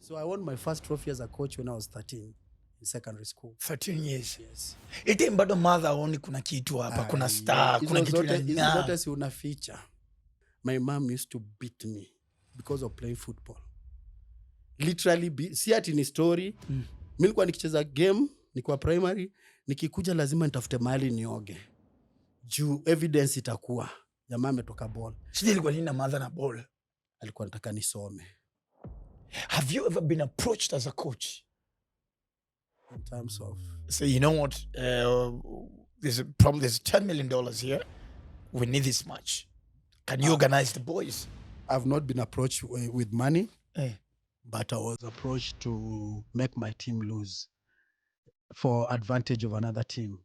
So I won my first trophy as a coach when I was 13 in secondary school. 13 years. Yes. Ite bado mother aoni kuna kitu hapa, kuna star, kuna kitu hizo zote si unaficha. My mom used to beat me because of playing football. Literally, si ati ni story. Mimi nilikuwa nikicheza game, nilikuwa primary, nikikuja lazima nitafute mahali nioge. Juu evidence itakuwa jamaa ametoka ball. Shida ilikuwa nini na mother na ball? Alikuwa anataka nisome. Have you ever been approached as a coach? In terms of... So you know what? There's a problem. There's $10 million here. We need this much. Can you organize the boys? I've not been approached with money, Hey. but I was approached to make my team lose for advantage of another team.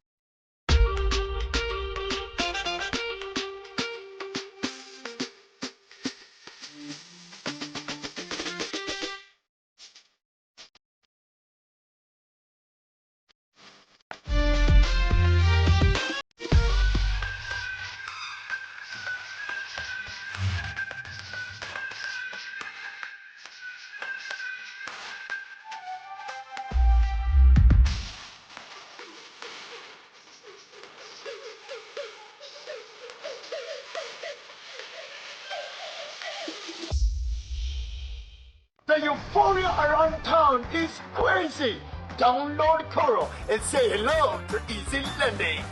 The euphoria around town is crazy. Download Koro and say hello to Easy Lending.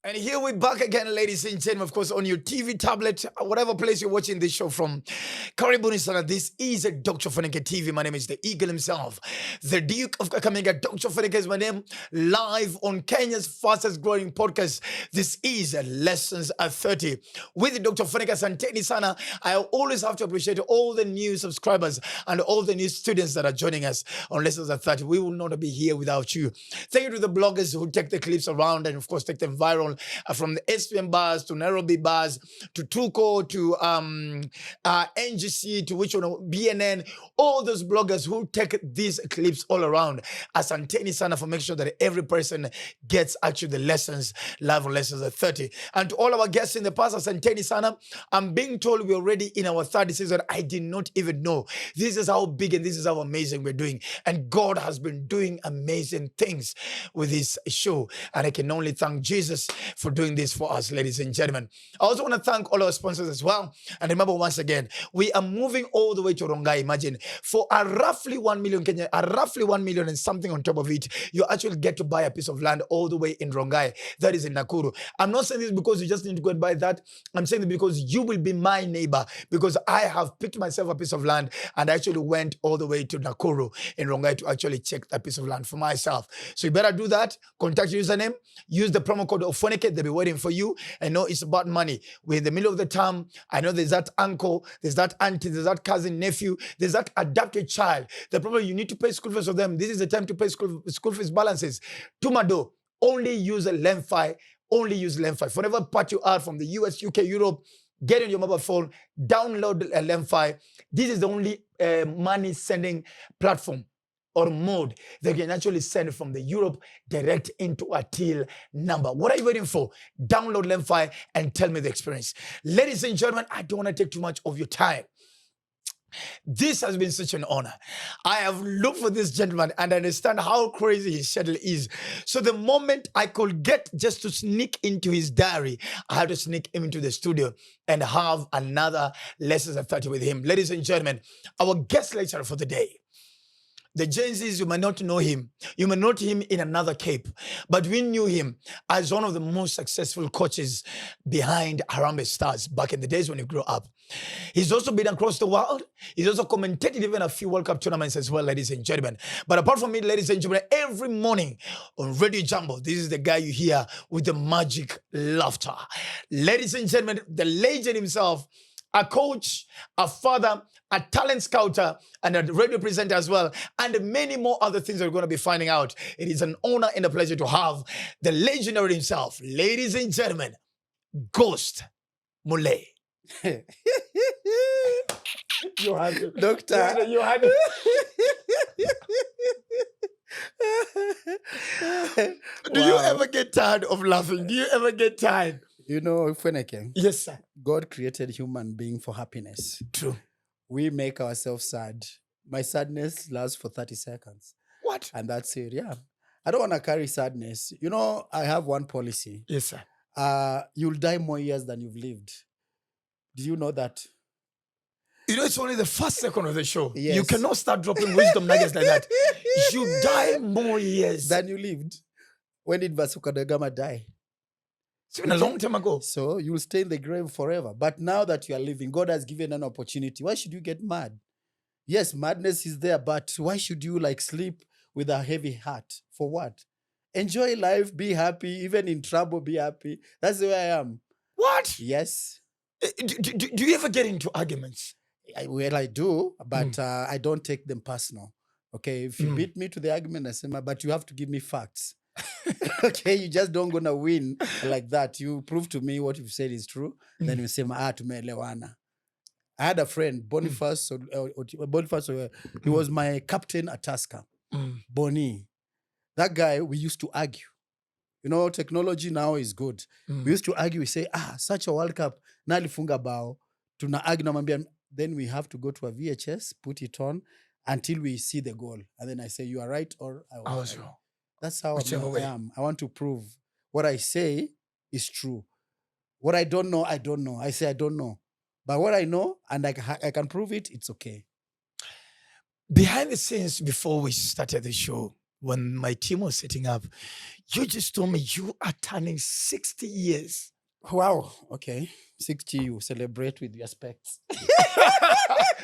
And here we're back again, ladies and gentlemen, of course, on your TV, tablet, whatever place you're watching this show from. Karibuni sana. This is a Dr. Funike TV. My name is the Eagle himself. The Duke of Kakamega. Dr. Funike is my name. Live on Kenya's fastest growing podcast. This is Lessons at 30. With Dr. Funike Santeni Sana, I always have to appreciate all the new subscribers and all the new students that are joining us on Lessons at 30. We will not be here without you. Thank you to the bloggers who take the clips around and, of course, take them viral. From the SPM bars to Nairobi bars to Tuko to NGC to which one, BNN, all those bloggers who take these clips all around. Asanteni sana for making sure that every person gets actually the lessons, live lessons at 30. And to all our guests in the past, asanteni sana. I'm being told we're already in our third season. I did not even know. This is how big and this is how amazing we're doing. And God has been doing amazing things with this show. And I can only thank Jesus for doing this for us, ladies and gentlemen. I also want to thank all our sponsors as well. And remember, once again, we are moving all the way to Rongai. Imagine, for a roughly 1 million Kenya, a roughly 1 million and something on top of it, you actually get to buy a piece of land all the way in Rongai. That is in Nakuru. I'm not saying this because you just need to go and buy that. I'm saying this because you will be my neighbor, because I have picked myself a piece of land and I actually went all the way to Nakuru in Rongai to actually check that piece of land for myself. So you better do that. Contact your username. Use the promo code of Fonike. They'll be waiting for you. I know it's about money. We're in the middle of the term. I know there's that uncle, there's that auntie, there's that cousin, nephew, there's that adopted child. The problem, you need to pay school fees for them. This is the time to pay school fees balances. Tumado, only use a Lemfi. Only use Lemfi. For whatever part you are from the US, UK, Europe, get on your mobile phone, download a Lemfi. This is the only money sending platform or mode they can actually send from the Europe direct into a till number. What are you waiting for? Download Lemfi and tell me the experience. Ladies and gentlemen, I don't want to take too much of your time. This has been such an honor. I have looked for this gentleman and understand how crazy his schedule is. So the moment I could get just to sneak into his diary, I had to sneak him into the studio and have another Lessons at 30 with him. Ladies and gentlemen, our guest lecturer for the day. The Gen Zs, you might not know him. You may not know him in another cape, but we knew him as one of the most successful coaches behind Harambee Stars back in the days when he grew up. He's also been across the world. He's also commentated even a few World Cup tournaments as well, ladies and gentlemen. But apart from it, ladies and gentlemen, every morning on Radio Jumbo, this is the guy you hear with the magic laughter. Ladies and gentlemen, the legend himself, a coach, a father, a talent scouter, and a radio presenter as well, and many more other things that we're going to be finding out. It is an honor and a pleasure to have the legendary himself. Ladies and gentlemen, Ghost Mule. You had to. Doctor. You had Do you Wow. ever get tired of laughing? Do you ever get tired? You know, Feneke, Yes, sir. God created human being for happiness. True. We make ourselves sad. My sadness lasts for 30 seconds. What? And that's it. Yeah. I don't want to carry sadness. You know, I have one policy. Yes, sir. You'll die more years than you've lived. Did you know that? You know, it's only the first second of the show. You Yes. cannot start dropping wisdom nuggets like that. You die more years. Than you lived. When did Vasco da Gama die? It's been a long time ago. So you'll stay in the grave forever. But now that you are living, God has given an opportunity. Why should you get mad? Yes, madness is there, but why should you like sleep with a heavy heart? For what? Enjoy life, be happy, even in trouble, be happy. That's the way I am. What? Yes. Do you ever get into arguments? Well, I do, but I don't take them personal. Okay, if you beat me to the argument, I say, but you have to give me facts. Okay, you just don't gonna win like that. You prove to me what you've said is true. Then you say, tumeelewana. I had a friend, Boniface. Boniface, he was my captain at Tusker. Bonnie. That guy, we used to argue. You know, technology now is good. We used to argue. We say, such a World Cup. Nalifunga bao. Tuna argue namwambia. Then we have to go to a VHS, put it on until we see the goal. And then I say, you are right or I was wrong. That's how Whichever I way. am. I want to prove what I say is true. What I don't know, I don't know. I say I don't know. But what I know and I can prove it, it's okay. Behind the scenes, before we started the show, when my team was setting up, you just told me you are turning 60 years. Wow. Okay. 60, you celebrate with your specs.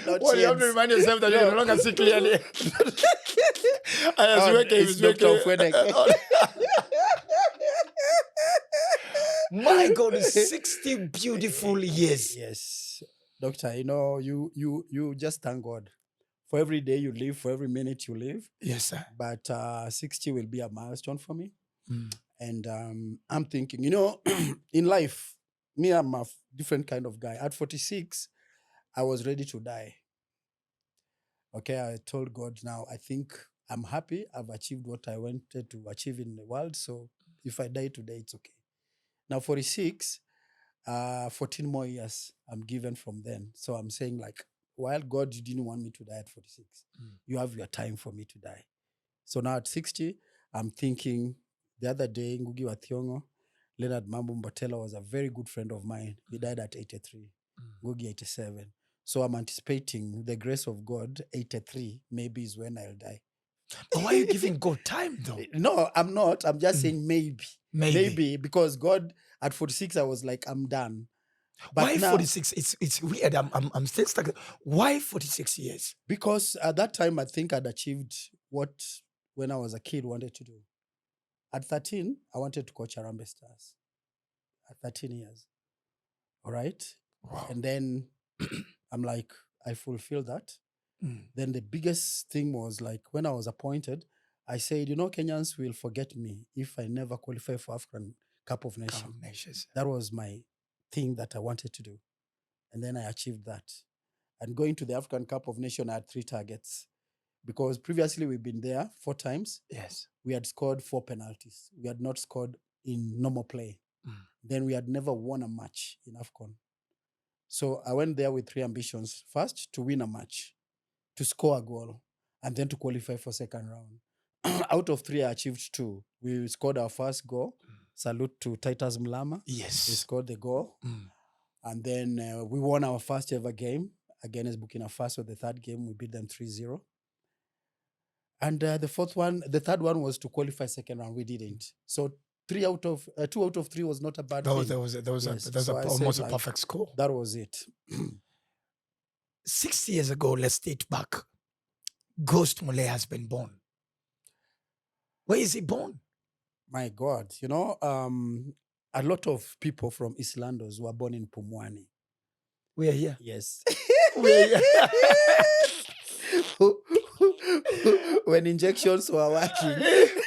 Well, you have to remind yourself that you no longer see clearly. It's Dr. Feneke. My God, 60 beautiful years. Yes. Doctor, you know, you just thank God for every day you live, for every minute you live. Yes, sir. But 60 will be a milestone for me. And I'm thinking, you know, in life, me, I'm a different kind of guy. At 46, I was ready to die. Okay, I told God now, I think I'm happy. I've achieved what I wanted to achieve in the world. So if I die today, it's okay. Now, 46, 14 more years I'm given from then. So I'm saying like, while God, you didn't want me to die at 46, you have your time for me to die. So now at 60, I'm thinking, the other day, Ngugi wa Thiong'o, Leonard Mambo Mbotela was a very good friend of mine. He died at 83, Ngugi 87. So I'm anticipating the grace of God, 83 maybe is when I'll die. But why are you giving God time though? No, I'm not. I'm just saying maybe. Maybe. Maybe because God, at 46, I was like, I'm done. But Why now, 46? It's weird. I'm still stuck. Why 46 years? because at that time, I think I'd achieved what, when I was a kid, wanted to do. At 13, I wanted to coach Harambee Stars. At 13 years. All right? Wow. And then I'm like, I fulfilled that. Then the biggest thing was like, when I was appointed, I said, you know, Kenyans will forget me if I never qualify for African Cup of Nations. That was my thing that I wanted to do. And then I achieved that. And going to the African Cup of Nations, I had 3 targets. Because previously we've been there 4 times. Yes. We had scored 4 penalties. We had not scored in normal play. Then we had never won a match in AFCON. So I went there with 3 ambitions. First, to win a match, to score a goal, and then to qualify for second round. Out of 3, I achieved 2. We scored our first goal. Salute to Titus Mlama. Yes. We scored the goal. And then we won our first ever game against Burkina Faso. The 3rd game, we beat them 3-0. And the 3rd one was to qualify second round. We didn't. So 2 out of 3 was not a bad thing. That was Yes. So I almost said, a perfect score. That was it. 6 years ago, let's date back. Ghost Mule has been born. Where is he born? My God, you know, a lot of people from East Landos were born in Pumwani. We are here. Yes. We are here. When injections were working.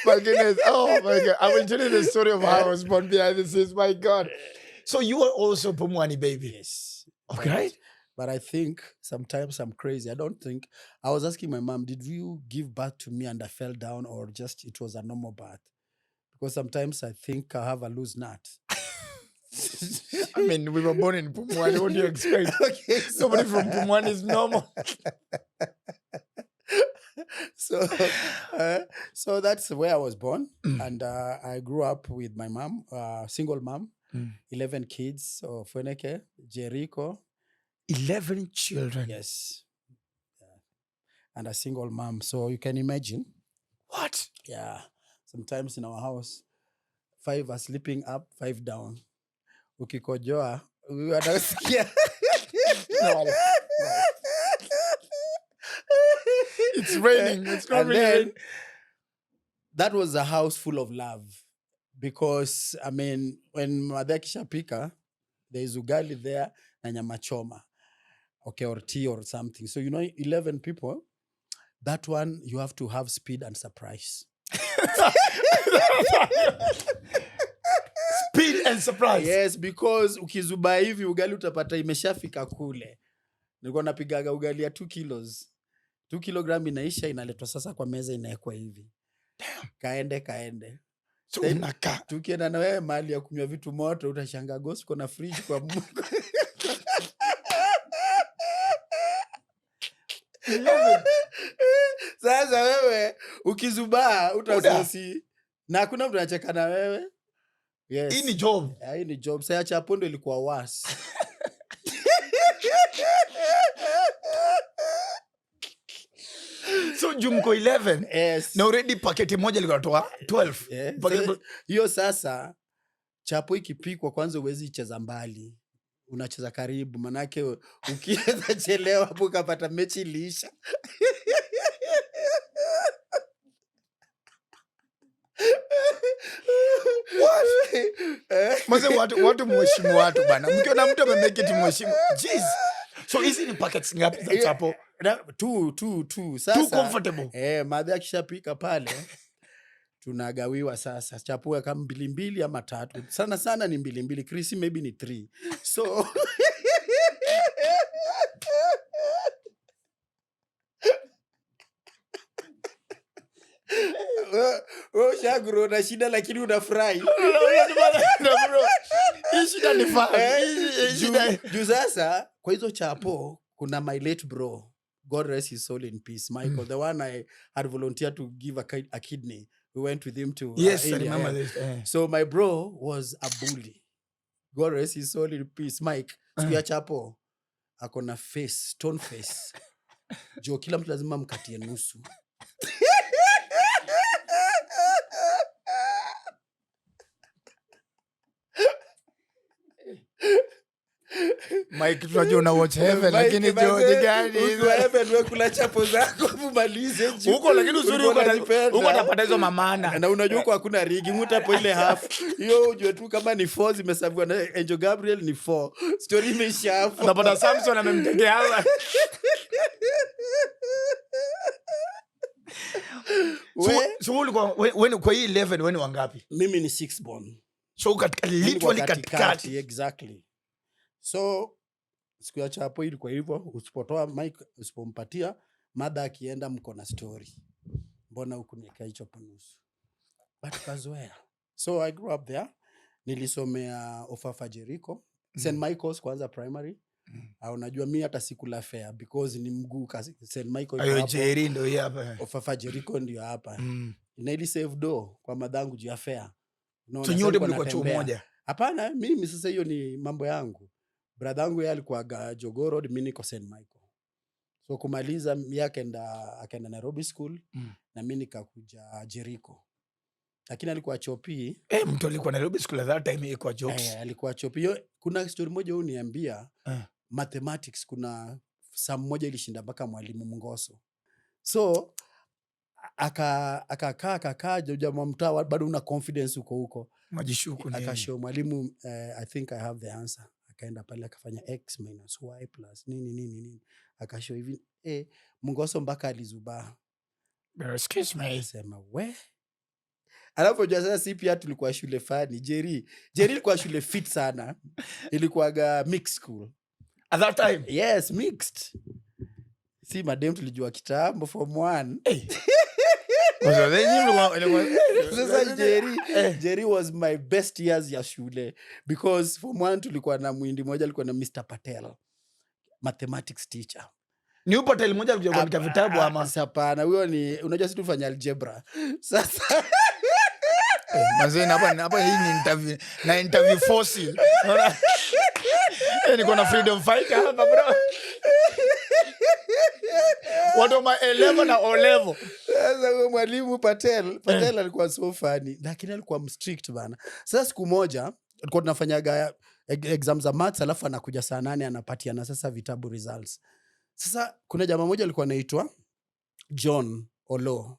My goodness. Oh my God. I will tell you the story of how I was born behind the scenes. My God. So you are also Pumwani baby. Yes. Okay. But I think sometimes I'm crazy. I don't think. I was asking my mom, did you give birth to me and I fell down, or just it was a normal birth? Because sometimes I think I have a loose nut. I mean, we were born in Pumwani. What do you expect? Okay, Somebody from Pumwani is normal. So that's where I was born. And I grew up with my mom, single mom, 11 kids of Feneke, Jericho. 11 children. Yes. And a single mom. So you can imagine. What? Yeah. Sometimes in our house, 5 are sleeping up, 5 down. Ukikojoa, we were not scared. No. It's raining. It's not And really then, raining. that was a house full of love. Because, I mean, when Madhe akishapika, there is ugali there na nyama choma. Okay, or tea or something. So, 11 people, that one, you have to have speed and surprise. Speed and surprise. Yes, because ukizuba hivi ugali utapata imeshafika kule. Nilikuwa napigaga ugali ya 2 kilos. 2 kilogram inaisha, inaletwa sasa kwa meza, inawekwa hivi. Kaende. So unakaa. Tukienda na wewe mahali ya kunywa vitu moto, utashangaa ghost kuna fridge kwa Mungu. Sasa wewe ukizubaa utasosi na hakuna mtu anacheka na wewe. Yes. Hii ni job. Hii ni job. Sasa chapo ndo ilikuwa worse. So jumko 11. Yes. Na already paketi moja ilikuwa toa 12. Yeah. Hiyo sasa chapo ikipikwa kwanza uwezi cheza mbali. Unacheza karibu, manake ukiweza chelewa hapo ukapata mechi iliisha. Mase watu mheshimu watu bana. Mkiona mtu amemake it mheshimu. Jeez. So hizi ni packets ngapi za chapo? Two. Sasa, Too comfortable. Madhe akishapika pale tunagawiwa sasa. Chapo kama 2 ama 3. Sana ni 2. Chris maybe ni 3. So wewe shagro na shida lakini unafurahi. Hii shida ni fun. Juu sasa kwa hizo chapo kuna my late bro, God rest his soul in peace, Michael, the one I had volunteered to give a kidney. We went with him to Yes, I India. remember this. So my bro was a bully. God rest his soul in peace, Mike. Siku ya chapo akona face, stone face. Jo kila mtu lazima mkatie nusu. Mike tunajua una watch heaven lakini jo ni gani hizo? Uko heaven wewe kula chapo zako umalize juu. Huko lakini uzuri huko utapata hizo mamana. Na unajua kwa hakuna rigi, mtapo ile half. Hiyo ujue tu kama ni 4 zimesaviwa na Angel Gabriel ni 4. Story imeisha hapo. Utapata Samson amemtegea hapa. So ulikuwa kwa hii 11 wewe ni wangapi? Mimi ni 6 born. So literally katikati. Exactly. So siku ya chapo ilikuwa hivyo, usipotoa Mike, usipompatia Madha akienda mko na story. Mbona huku niweka hicho panusu? But kazoea. So I grew up there. Nilisomea Ofafa Jericho, St. Michael's kwanza primary. Unajua mimi hata sikula fair because ni mguu kasi St. Michael. Ayo Jerry ndio hapa. Ofafa Jericho ndio hapa. Na ili save do kwa madhangu juu ya fair. So nyote mlikuwa chuo moja? Hapana, mimi sasa hiyo ni mambo yangu. Brother yangu yeye alikuwa Jogoo Road, mimi niko St. Michael. So kumaliza yake akaenda Nairobi school na mimi nikakuja Jericho. Lakini alikuwa chopi. Mtu alikuwa Nairobi school at that time ilikuwa jokes. Alikuwa chopi. Yo, kuna story moja uniambia mathematics, kuna some moja ilishinda mpaka mwalimu Mngoso. So akakaa jamaa mtaa bado una confidence huko. Majishuku nini? Akashow mwalimu I think I have the answer. Akaenda pale akafanya x minus y plus nini. Akashow hivi Mngoso mpaka alizubaa. Excuse me. Sema we. Alafu jua sasa si pia tulikuwa shule fani. Jerry ilikuwa shule fit sana. Ilikuwaga mixed school. At that time? Yes, mixed. Si madem tulijua kitambo form 1. Sasa Jerry was my best years ya shule because form 1 tulikuwa na mwindi moja alikuwa na Mr. Patel, mathematics teacher. Ni Patel moja alikuja kuandika vitabu ama? Hapana, huyo ni unajua sisi tufanya algebra. Sasa mazeni hapa hii ni interview fossil. Unaona? Niko na freedom fighter hapa bro. What am I 11 na O level? Sasa huyo mwalimu Patel alikuwa so funny, lakini alikuwa strict bana. Sasa siku moja tulikuwa tunafanyaga exam za maths, alafu anakuja saa 8 anapatiana sasa vitabu results. Sasa kuna jamaa mmoja alikuwa anaitwa John Olo.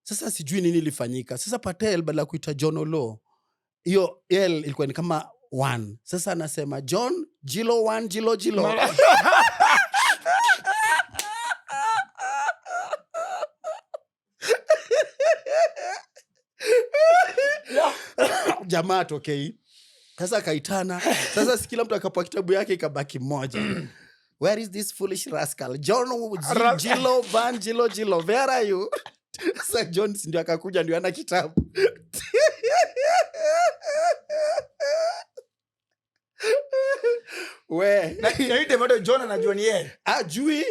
Sasa sijui nini ilifanyika. Sasa Patel badala ya kuita John Olo, hiyo L ilikuwa ni kama 1. Sasa anasema John Jilo 1 Jilo. Jamaa atokei. Sasa kaitana. Sasa kila mtu akapoa kitabu yake ikabaki moja. Where is this foolish rascal? John Jilo Van Jilo. Where are you? Sasa John ndio akakuja ndio ana kitabu. Na ite moto John anajua ni yeye.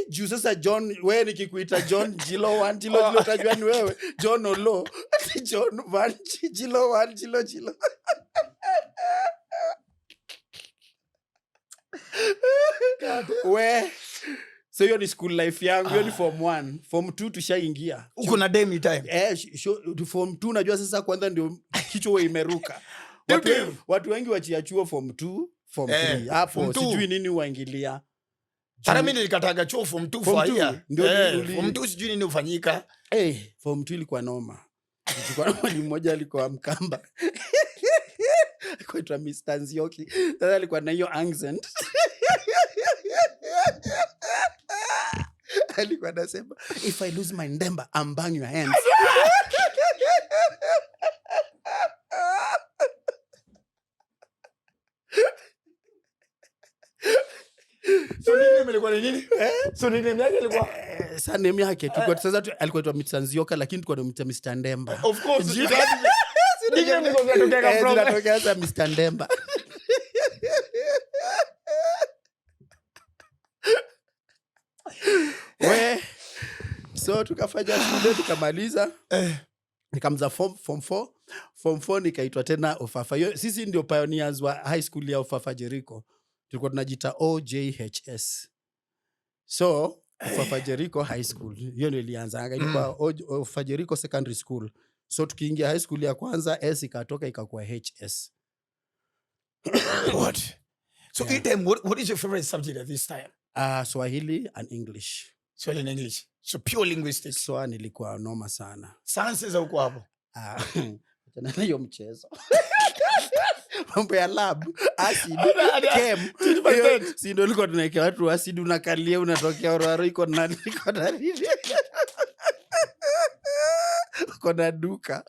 Juu sasa John, wewe nikikuita John Jilo 1 Jilo utajua ni wewe. John Olo. John Van Jilo 1 Jilo. So hiyo ni school life yangu. Hiyo ni form 1. Form 2 tushaingia. Uko na demi time. Form 2 unajua sasa kwanza ndio kichwa imeruka. Watu wengi wachia chuo form 2, form 3. Hapo sijui nini waingilia. Hata mimi nilikataga chuo form 2 for year. Form 2 sijui nini ufanyika. Form 2 ilikuwa noma. Tulikuwa na mwalimu mmoja alikuwa Mkamba. Alikuwa Mr. Nzioki. Sasa alikuwa na hiyo accent. Alikuwa anasema, if I lose my ndemba, I'm bang your hands. So nini mlikuwa nini? So nini yake ilikuwa? Sasa name yake tulikuwa sasa alikuwa tu Mr. Nzioka lakini tulikuwa na Mr. Ndemba. Of course. Ndio tunatokea sasa Mr. Ndemba. So tukafanya shule tukamaliza. Nikamza form 4. Form 4 nikaitwa tena Ofafa. Sisi ndio pioneers wa high school ya Ofafa Jericho. Tulikuwa tunajiita OJHS. So Ofafa Jericho High School. Hiyo ndio ilianza. Ilikuwa Ofafa Jericho Secondary School. So tukiingia high school ya kwanza S ikatoka ikakuwa HS. What? So what is your favorite subject at this time? Swahili and English. Swahili and English. So pure linguistics. So nilikuwa noma sana. Sciences huko hapo. Tena hiyo mchezo. Mambo ya lab, acid, chem. Si ndio liko tunaekea watu acid unakalia unatokea oraro iko na nini. Kuna duka.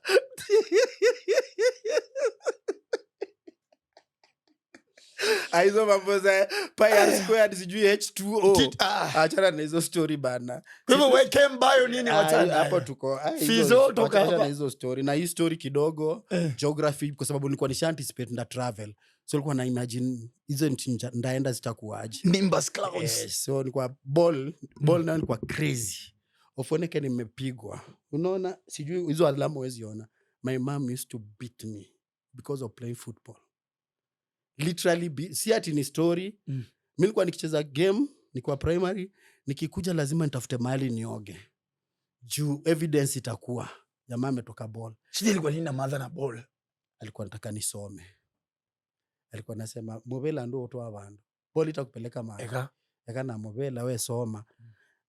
Aizo mambo za pi r squared sijui H2O. Achana na hizo story bana. Kwa hivyo wewe came bio nini wachana? Hapo tuko. Fizo toka hapa. Na hizo story. Na hii story kidogo geography kwa sababu nilikuwa nisha anticipate nda travel. So nilikuwa na imagine hizo nchi ndaenda zitakuaje. Nimbus clouds. So nilikuwa ball na nilikuwa crazy. Ofoneke nimepigwa. Unaona sijui hizo alama huwezi ona. My mom used to beat me because of playing football. Literally si ati ni story. Mimi nilikuwa nikicheza game nilikuwa primary, nikikuja lazima nitafute mahali nioge. Juu evidence itakuwa jamaa ametoka ball. Sisi ilikuwa nini na mother na ball? Alikuwa anataka nisome. Alikuwa anasema mobela ndo utoa bandu. Ball itakupeleka mahali. Eka na mobela we soma.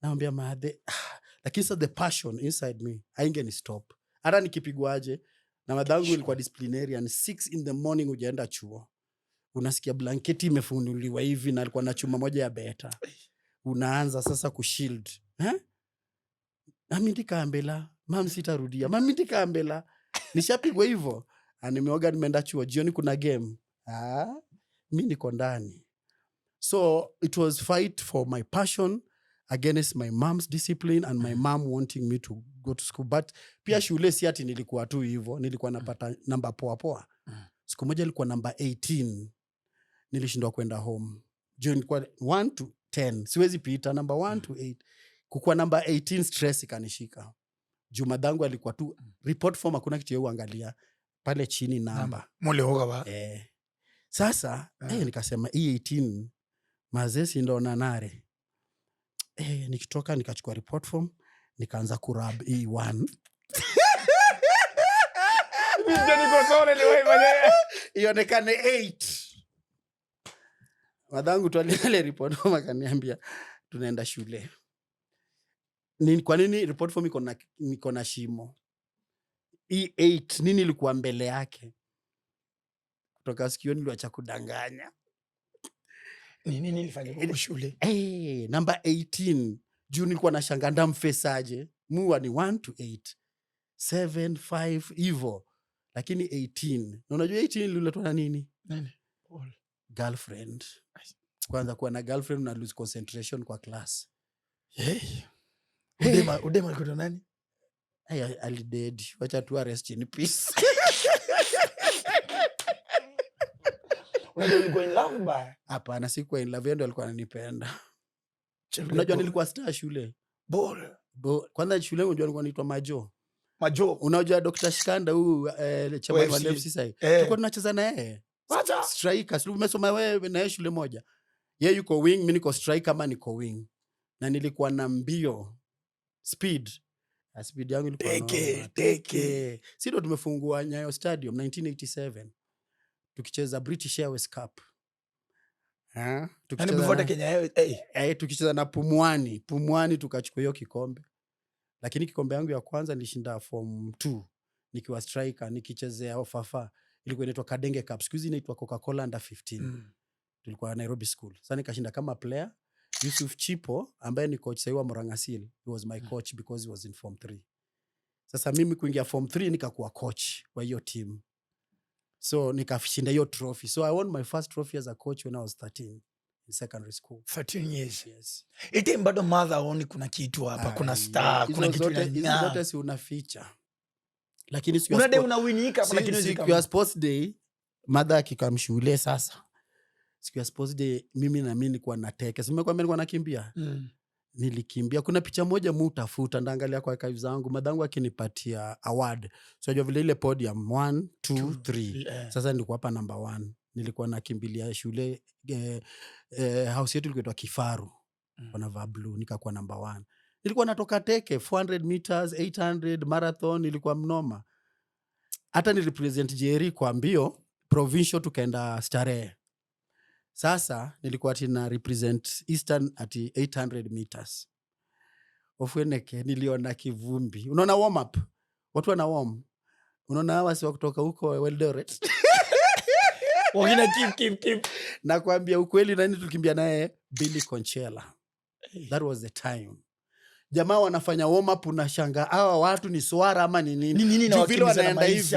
Naambia madhe lakini the passion inside me haingeni stop. Hata nikipigwaje na madhangu ilikuwa disciplinarian 6 in the morning ujaenda chuo. Unasikia blanketi imefunuliwa hivi na alikuwa na chuma moja ya beta. Unaanza sasa kushield. Mami ndikaambela, mam sitarudia. Mami ndikaambela. nishapigwa hivyo. Nimeoga nimeenda chuo, jioni kuna game. Mi niko ndani. So it was fight for my passion against my mom's discipline and my mom wanting me to go to school. But pia shule si ati nilikuwa tu hivyo, nilikuwa napata namba poa. Siku moja nilikuwa namba 18. Nilishindwa kwenda home. Juu nilikuwa 1 to 10. Siwezi pita namba 1 to 8. Kukua namba 18 stress ikanishika. Juu madangu alikuwa tu report form, hakuna kitu yeye angalia pale chini namba. Mole hoga ba. Sasa nikasema hii 18 mazesi ndo nanare. Nikitoka nikachukua report form, nikaanza kurab E1. Ionekane 8. Madangu tu alile report form akaniambia tunaenda shule. Kwa nini report form iko na shimo? E8 nini ilikuwa mbele yake? Kutoka sikio niliacha kudanganya. Nini nilifanya kwa shule? Number 18. Juu nilikuwa nashangaa ndamfesaje. Muwa ni 1 to 8. 7, 5 hivyo. Lakini 18. Na unajua 18 ililetwa na nini? Nani? Girlfriend. Kwanza kuwa na girlfriend una lose concentration kwa class. Udema alikuwa nani? Alided. Wacha tu rest in peace. Ulikuwa in love ba? Hapana, sikuwa in love, ndio alikuwa ananipenda. Unajua nilikuwa star shule. Bora. Kwanza shule unajua nilikuwa naitwa Majo. Unajua Dr. Shikanda huyu chama wa FC sasa. Tulikuwa tunacheza na yeye. Striker. Sio umesoma wewe na yeye shule moja. Yeye yuko wing, mimi niko striker kama niko wing. Na nilikuwa na mbio. Speed yangu ilikuwa teke. Sisi ndo tumefungua Nyayo Stadium 1987. Tukicheza British Airways Cup. Tukicheza na Pumwani tukachukua hiyo kikombe. Lakini kikombe yangu ya kwanza nilishinda form 2 nikiwa striker, nikichezea Ofafa. Ilikuwa inaitwa Kadenge Cup. Siku hizi inaitwa Coca-Cola under 15. Tulikuwa Nairobi School. Sasa nikashinda kama player. Yusuf Chipo ambaye ni coach sasa wa Morangasil, he was my coach because he was in form 3. Sasa mimi kuingia form 3 nikakuwa coach wa hiyo team. So nikashinda hiyo trophy. So I won my first trophy as a coach when I was 13 in secondary school. 13 years. Yes. Ite bado mother aoni kuna kitu hapa, kuna star, kuna kitu hizo zote si unaficha. Lakini siku unawinika kuna kitu siku ya sports day mother akikamshule sasa. Siku ya sports day mimi nilikuwa nateke. Sema kwa mimi nilikuwa nakimbia. Nilikimbia. Kuna picha moja utafuta ndaangalia kwa archives zangu. Madangu akinipatia award. So unajua vile ile podium 1 2 3. Sasa nilikuwa hapa number 1. Nilikuwa nakimbilia shule house yetu ilikuwa Kifaru. Wanavaa blue, nikakuwa number 1. Nilikuwa natoka teke 400 meters, 800 marathon, nilikuwa mnoma. Hata ni represent Jerry kwa mbio provincial tukaenda Starehe. Sasa nilikuwa tina represent Eastern at 800 meters. Ofweneke niliona kivumbi. Unaona warm up? Watu wana warm. Unaona hawa si wa kutoka huko Eldoret. Wakina keep. Nakwambia ukweli, nani tulikimbia naye? Billy Conchela. That was the time. Jamaa wanafanya warm up, unashanga hawa watu ni swara ama ni nini? Nini na vile wanaenda hivi.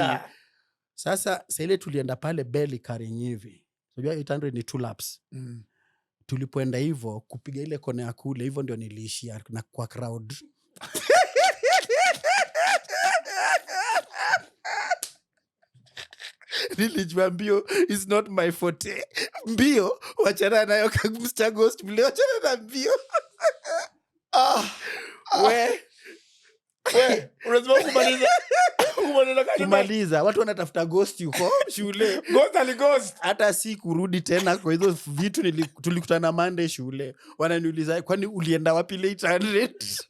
Sasa ile tulienda pale Belly carrying hivi. Unajua 800 ni 2 laps. Tulipoenda hivyo kupiga ile kona ya kule, hivyo ndio niliishia na kwa crowd. Nilijua mbio is not my forte. Mbio wachana nayo Mr. Ghost, mbio wachana na mbio. Unazima kumaliza. Watu wanatafuta ghost yuko shule. Ghost. Hata si kurudi tena kwa hizo vitu tulikutana Monday shule. Wananiuliza kwani ulienda wapi ile 800?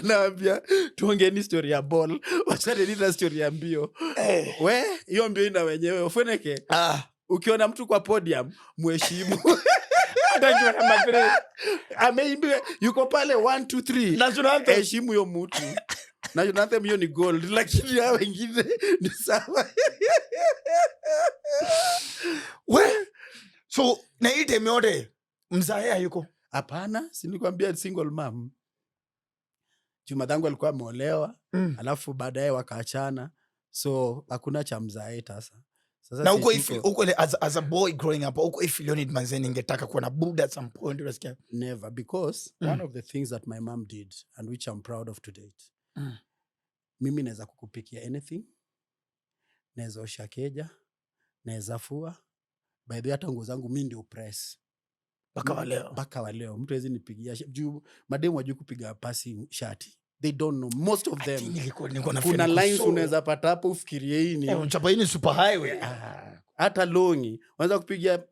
Naambia tuongeni story ya ball. Wachane ni story ya mbio. Hiyo mbio ina wenyewe. Ofweneke. Ukiona mtu kwa podium mheshimu. Hata namba 3. Ameimbia yuko pale 1 2 3. National anthem. Heshimu hiyo mtu. National anthem hiyo ni gold, lakini hao wengine ni sawa. So na ite meote mzae yuko. Hapana, si nilikwambia single mom. Jumadhangu alikuwa ameolewa, alafu baadaye wakaachana. So hakuna cha mzae sasa. Na uko as a boy growing up, uko if Leonid Manze ningetaka kuwa na Buddha at some point, unasikia? Never, because one of the things that my mom did and which I'm proud of to date. Mimi naweza kukupikia anything. Naweza osha keja, naweza fua. By the way, hata nguo zangu mimi ndio press. Baka wa leo. Mtu hawezi nipigia juu mademu wajui kupiga pasi shati. They don't know, most of them. Kuna lines unaweza pata hapo ufikirie hii ni unachapa hii ni super highway. Hata longi unaweza kupigia.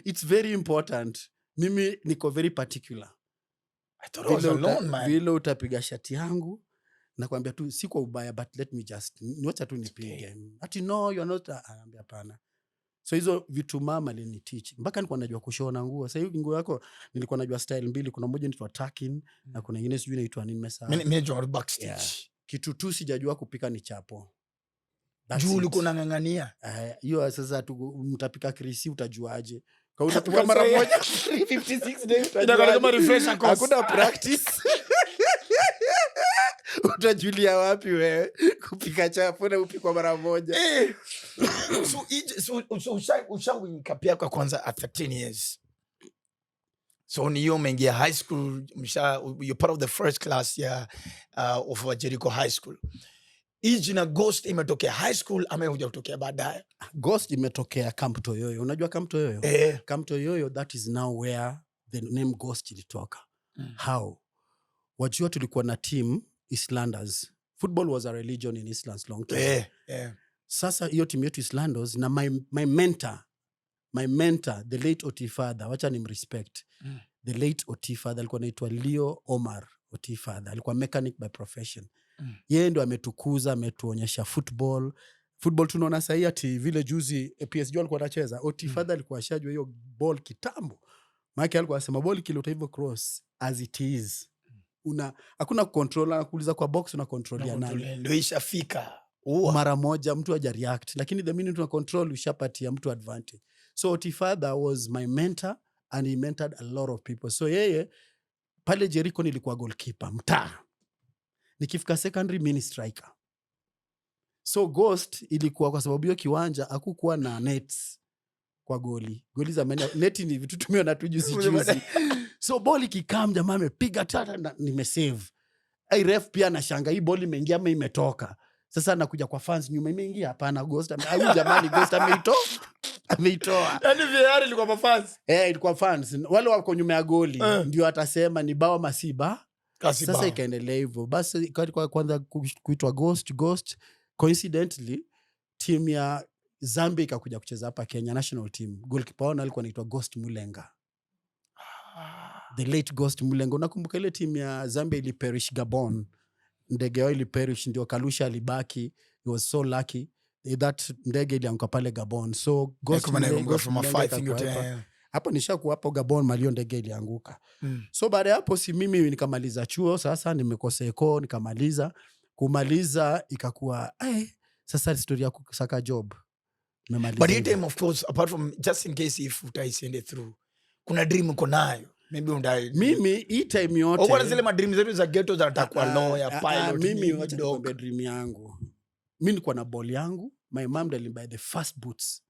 It's very important. Mimi niko very particular. I thought I was alone, man. Vile utapiga shati yangu nakwambia tu si kwa ubaya, but let me just niacha tu nipige. Ati no, you're not. Anambia hapana. So hizo vitu mama aliniteach. Mpaka nilikuwa najua kushona nguo. Sasa hiyo nguo yako nilikuwa najua style mbili. Kuna moja inaitwa tucking na kuna nyingine sijui inaitwa nini nimesahau. Mimi najua backstage. Yeah. Kitu tu sijajua kupika ni chapo. Juu ulikuwa unang'ang'ania. Hiyo sasa mtapika krisi utajuaje? Kwa utapika mara moja 356 days utajuaje? Kama refresher course. Hakuna practice. Utajulia wapi wewe kupika chapo na upikwa mara moja? So ushawinka kwa kwanza at 13 years. So ni umeingia high school, you're part of the first class of Jericho High School. Hii jina Ghost imetokea high school ama hujatokea baadaye? Ghost imetokea Camp Toyoyo. Unajua Camp Toyoyo? Camp Toyoyo, that is now where the name Ghost ilitoka. How? Wajua tulikuwa na team Islanders. Football was a religion in Islands long time. Sasa hiyo team yetu Islanders na my mentor, the late Otifada, wacha nimrespect. The late Otifada alikuwa anaitwa Leo Omar Otifada. Alikuwa mechanic by profession. Yeye ndo ametukuza, ametuonyesha football. Football tunaona sahi ati vile juzi PSG alikuwa anacheza. Otifada alikuwa ashajua hiyo ball kitambo. Maana alikuwa anasema ball kilota hivyo cross as it is. Hakuna controller, anakuuliza kwa box una control ya nani. Ndio ishafika. Mara moja mtu haja react, lakini the minute una control ushapatia mtu advantage. So Otifada was my mentor and he mentored a lot of people. So yeye pale Jericho nilikuwa goalkeeper mtaa. Nikifika secondary mini striker. So Ghost ilikuwa kwa sababu hiyo kiwanja hakukuwa na nets kwa goli. Goli za net ni vitu tumeona tu juzi. So ball ikikam jamaa amepiga tata na nimesave. Ai ref pia anashanga hii ball imeingia ama imetoka. Sasa anakuja kwa fans nyuma imeingia hapana Ghost. Huyu jamani Ghost ameitoa. Yaani VAR ilikuwa kwa fans. Ilikuwa fans. Wale wako nyuma ya goli ndio atasema ni bao masiba. Sasa ikaendelea hivyo. Basi kwa kwanza kuitwa Ghost. Coincidentally team ya Zambia ikakuja kucheza hapa Kenya national team. Goalkeeper wao alikuwa anaitwa Ghost Mulenga. The late Ghost Mulenga. Unakumbuka ile team ya Zambia ili perish Gabon. Ndege yao ili perish ndio Kalusha alibaki. He was so lucky that ndege ilianguka pale Gabon. So Ghost Mulenga hapo nishakuwa hapo Gabon malio ndege ilianguka. So baada hapo si mimi nikamaliza chuo, sasa nimekosa eko nikamaliza. Kumaliza ikakuwa sasa story ya kusaka job. But in time of course apart from just in case if utaisende through kuna dream uko nayo maybe mimi hii time yote au zile ma dreams zetu za ghetto za atakuwa lawyer pilot. Mimi wacha nikwambie dream yangu. Mimi nilikuwa na ball yangu, my mom alibuy the first boots.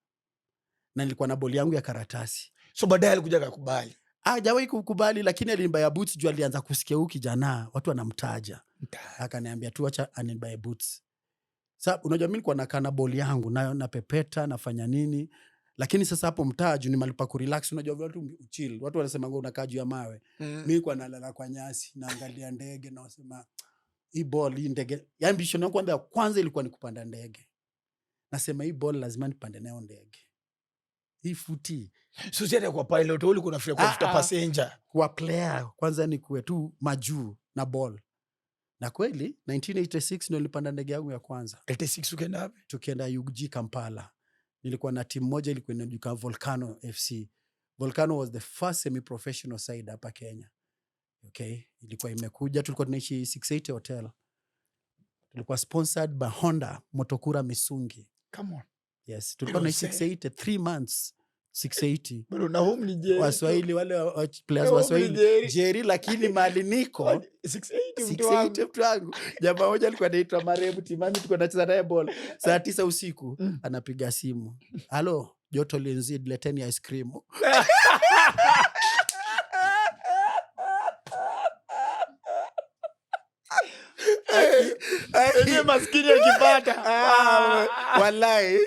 Na nilikuwa na ball yangu ya karatasi. So baadaye alikuja akakubali. Hajawahi kukubali lakini alinibuy boots juu alianza kusikia huyu kijana watu wanamtaja. Akaniambia tu acha anibuy boots. Sasa unajua mimi nilikuwa nakaa na ball yangu nayo napepeta nafanya nini, lakini sasa hapo mtaaju ni malipa ku relax. Unajua watu chill, watu wanasema ngo unakaa juu ya mawe. Mimi nilikuwa nalala kwa nyasi naangalia ndege na wasema hii ball hii ndege. Ya ambition yangu kwanza ilikuwa ni kupanda ndege. Nasema hii ball lazima nipande nayo ndege. Hii futi. So sasa kwa pilot wewe ulikuwa unafikiria kufuta passenger. Kwa player kwanza ni kuwe tu majuu na ball. Na kweli 1986 ndio nilipanda ndege yangu ya kwanza. 86 ukaenda wapi? Tukienda UG Kampala. Nilikuwa na timu moja ilikuwa inajulikana Volcano FC. Volcano was the first semi-professional side hapa Kenya. Okay, ilikuwa imekuja, tulikuwa tunaishi 680 hotel. Tulikuwa sponsored by Honda Motokura Misungi. Come on. Yes, tulikuwa tunaishi 680 3 months. 680. Bado na home ni Jerry. Waswahili wale players Home Waswahili. ni Jerry. Jerry lakini mali niko 680 mtu wangu. 680 mtu wangu. Jamaa moja alikuwa anaitwa Marehemu Timami, tulikuwa tunacheza naye ball. Saa 9 usiku anapiga simu. Halo, joto linzidi, leteni ice cream. Ndiye maskini akipata. Wallahi.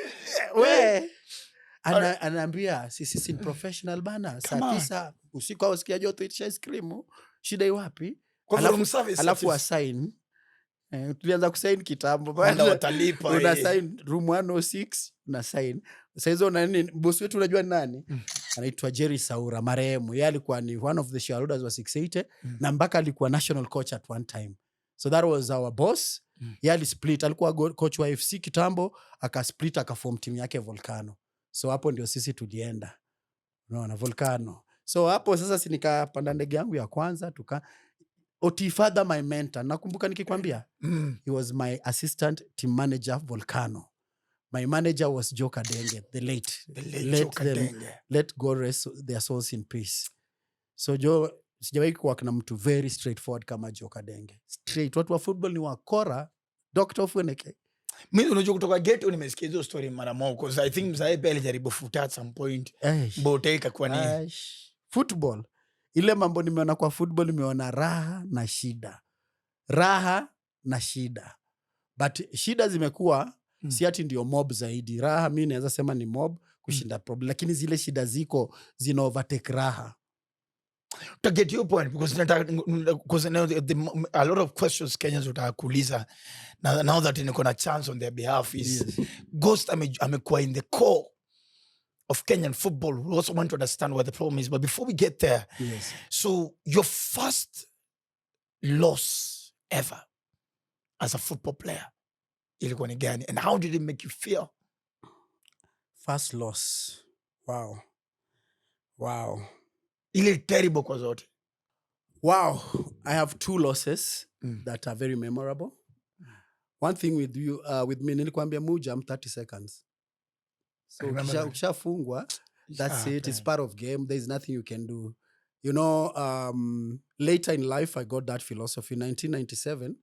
We. Anaambia sisi ni professional bana. Saa 9 usiku au sikia joto itisha ice cream. Shida iwapi? Alafu assign. Tulianza kusign kitambo. Bana watalipa. Una sign room 106 na sign. Sasa hizo nani boss wetu unajua nani? Anaitwa Jerry Saura marehemu. Yeye alikuwa ni one of the shareholders wa 680 na mpaka alikuwa national coach at one time. So that was our boss. Yeye alisplit, alikuwa coach wa FC kitambo, akasplit akaform team yake Volcano. So hapo ndio sisi tulienda. Unaona Volcano. So hapo sasa si nikapanda ndege yangu ya kwanza Otifada my mentor. Nakumbuka nikikwambia. He was my assistant team manager Volcano. My manager was Joe Kadenge, the late Joe Kadenge. Let God rest their souls in peace. So Joe, sijawahi kuwa na mtu very straightforward kama Joe Kadenge. Straight. Watu wa football ni wakora. Dr. Fweneke. Mimi unajua kutoka ghetto nimesikia hizo story mara moja because I think mzae pale alijaribu futa at some point. Boteka kwa nini? Football. Ile mambo nimeona kwa football nimeona raha na shida. Raha na shida. But shida zimekuwa si ati ndio mob zaidi. Raha mimi naweza sema ni mob kushinda problem, lakini zile shida ziko zina overtake raha. To get your point, because now a lot of questions Kenyans utakuuliza now that niko na chance on their behalf is Ghost amekuwa in the core of Kenyan football. We also want to understand what the problem is, but before we get there, so your first loss ever as a football player ilikuwa ni gani, and how did it make you feel? First loss. Wow. Ile terrible kwa zote. Wow. I have 2 losses that are very memorable. One thing with you, with me, nilikuambia muja 30 seconds. So ukishafungwa, that's it. It's part of game. There's nothing you can do. You know, later in life, I got that philosophy. 1997,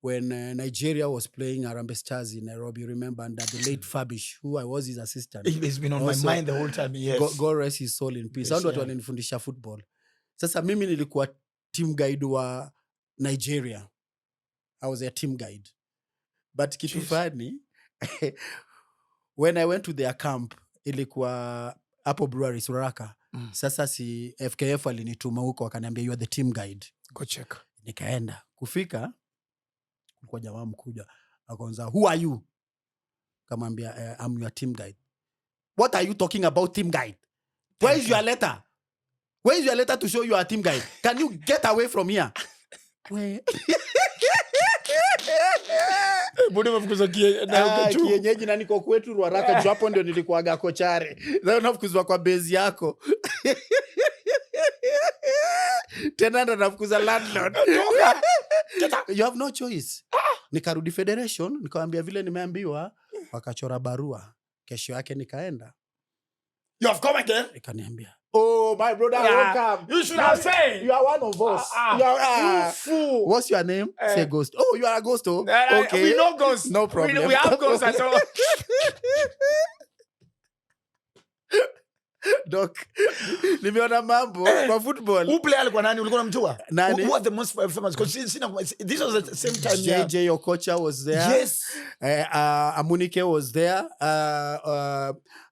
when Nigeria was playing Harambee Stars in Nairobi, remember, under the late Fabish, who I was his assistant. It's been on also, my mind the whole time, yes. God rest his soul in peace. Yes, watu walinifundisha football. Sasa mimi nilikuwa team guide wa Nigeria. I was a team guide. But kitu fani, when I went to their camp, ilikuwa hapo Brewery Suraka. Sasa si FKF alinituma huko wakaniambia you are the team guide. Go check. Nikaenda. Kufika, kwa jamaa mkuja. Akaanza, who are you? Kamwambia, I'm your team guide. What are you talking about team guide? Where is your letter? Where is your letter to show you are team guide? Can you get away from here? Where? Mbona mfukuza kienyeji na niko kwetu Ruaraka juu hapo ndio nilikuwaga kochare. Sasa unafukuzwa kwa base yako. Tena ndo nafukuza landlord. You have no choice. Nikarudi Federation, nikamwambia vile nimeambiwa, wakachora barua. Kesho yake nikaenda. You have come again? Ikaniambia, oh, my brother, welcome. You should have said. You are one of us. You fool. What's your name? Say Ghost. Oh, you are a Ghost, oh? Okay. We know Ghost. No problem. We have Ghost at all. Doc, nimeona mambo kwa football. Who player alikuwa nani? Ulikuwa unamjua? Nani? Who was the most famous? Because this was at the same time. JJ Okocha was there. Yes. Amunike was there.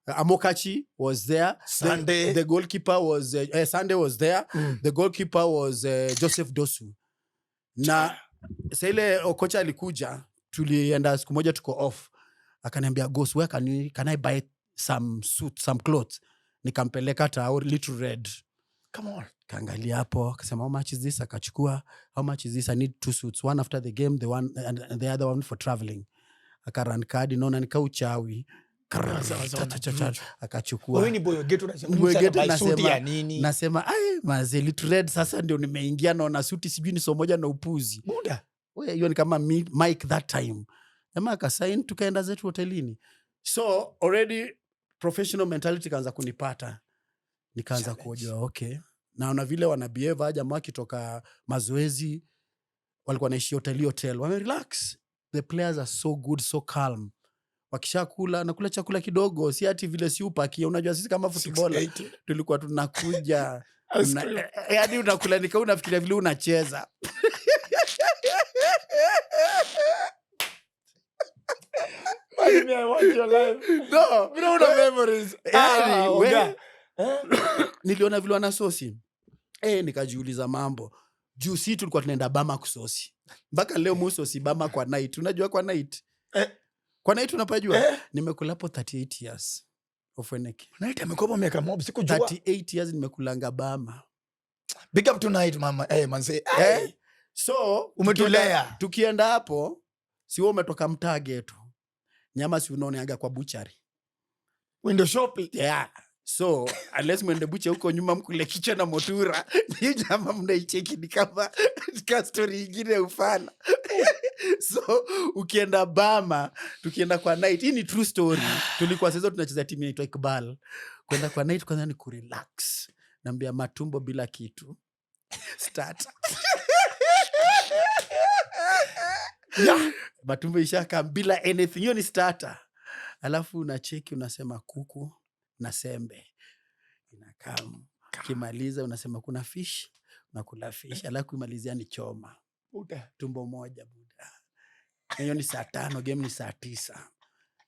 Amokachi was there. Sunday. The goalkeeper was Sunday was there. The goalkeeper was Joseph Dosu. Na sasa ile Okocha alikuja, tulienda siku moja tuko off. Akaniambia, Ghost, where can I buy some suit, some clothes? Nikampeleka ta Little Red. Come on. Kaangalia hapo, akasema, how much is this? Akachukua, how much is this? I need 2 suits. One after the game, the one and the other one for traveling. Akaran kadi, naona nika uchawi. Akachukua. Wewe ni boy getu unasema suti ya nini? Nasema, maze Little Red sasa ndio nimeingia naona suti sijui ni so moja na upuzi. Buda. Wewe hiyo ni kama Mike that time. Jamaa akasign tukaenda zetu hotelini. So already professional mentality kaanza kunipata, nikaanza kujua okay, naona vile wana behave jamaa kitoka mazoezi, walikuwa naishi hotel, wame relax, the players are so good, so calm, wakishakula nakula chakula kidogo, si ati vile si upakia. Unajua sisi kama footballer tulikuwa tunakuja yaani unakula nika unafikiria vile unacheza. I want your life. No, we don't have memories. Niliona vile wana sosi. Nikajiuliza mambo. Juu si tulikuwa tunaenda Bama kusosi. Mpaka leo musosi Bama kwa night. Unajua kwa night? Kwa night unapajua? Nimekula hapo 38 years. Ofweneke. Night amekopa miaka mob sikujua. 38 years nimekulanga Bama. Big up tonight mama. Manze. So, umetulea. Tukienda hapo, si wewe umetoka mtaa ghetto. Nyama si unaoneaga kwa butchery. Window shopping. Yeah. So, unless mwende buche huko nyuma mkule kichwa na motura, ni nyama mnaicheki ni kama story ingine ufana. So, ukienda Bama, tukienda kwa night, hii ni true story. Tulikuwa sezo tunacheza timu inaitwa Ikbal. Kwenda kwa night kwanza ni kurelax. Naambia matumbo bila kitu. Start. Matumbo ishaka bila anything. Hiyo ni starter. Alafu unacheki unasema kuku na sembe. Inakamu. Kimaliza unasema kuna fish. Unakula fish. Alafu kumalizia ni choma. Tumbo moja buda. Hiyo ni saa 5, game ni saa 9.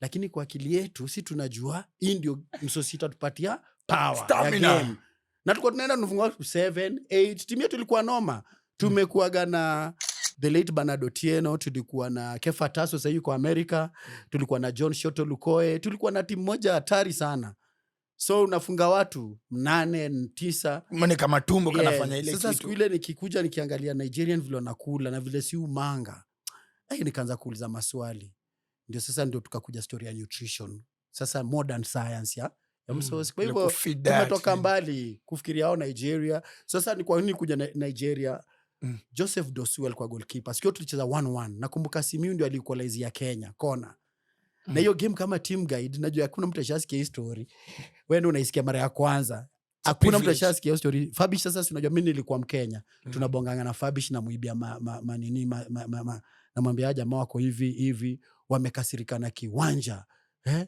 Lakini kwa akili yetu si tunajua hii ndio msosita tupatia power stamina ya game. Na tulikuwa tunaenda tunafungwa 7, 8. Timu yetu ilikuwa noma. Tumekuaga na the late Bernard Otieno, tulikuwa na Kefa Tasso sasa yuko America, tulikuwa na John Shoto Lukoe, tulikuwa na timu moja hatari sana. So unafunga watu 8, 9. Mane kama tumbo kanafanya ile sasa kitu. Siku ile nikikuja nikiangalia Nigerian vile wanakula na vile si umanga. Nikaanza kuuliza maswali. Ndio sasa ndio tukakuja story ya nutrition. Sasa modern science ya msosi. Kwa hivyo tumetoka mbali kufikiria hao Nigeria. Sasa ni kwa nini kuja Nigeria? Joseph Dosu alikuwa goalkeeper. Sikio tulicheza 1-1. Nakumbuka Simiyu ndio alikualize ya Kenya kona. Na hiyo game kama team guide, najua hakuna mtu ashasikia hii story. Wewe ndio unaisikia mara ya kwanza. Hakuna mtu ashasikia hiyo story. Fabish sasa unajua mimi nilikuwa Mkenya. Tunabonganga na Fabish na muibia namwambia jamaa wako hivi wamekasirika na kiwanja.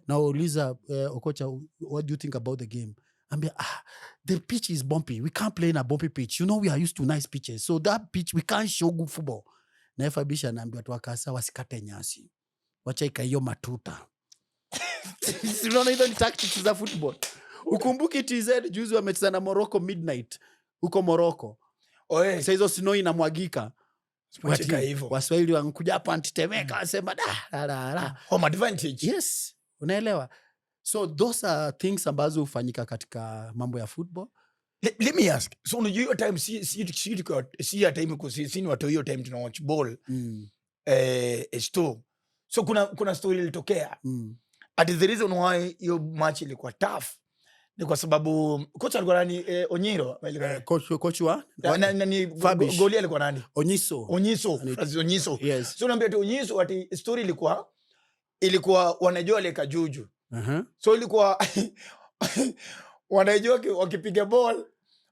Na uuliza Okocha, what do you think about the game? Ambia, the pitch is bumpy. We can't play in a bumpy pitch. You know we are used to nice pitches. So that pitch, we can't show good football. Na Fabisha anaambia watu wakasa wasikate nyasi. Wacha ikaiyo matuta. Unaona hizo ni tactics za football. Ukumbuki TZ juzi wamecheza na Morocco midnight. Huko Morocco. Sasa hizo snow inamwagika. Waswahili wanakuja hapa Antitemeka wasema home advantage. Yes. Unaelewa? So those are things ambazo hufanyika katika mambo ya football. Let me ask. So unajua hiyo time si ya time kusini watu hiyo time tuna watch ball. So kuna story ilitokea. At the reason why hiyo match ilikuwa tough ni kwa sababu coach alikuwa nani Onyiro coach wa nani goli alikuwa nani Onyiso. Yes. So naambia tu Onyiso ati story ilikuwa wanajua ile kajuju. So ilikuwa wanajua wakipiga ball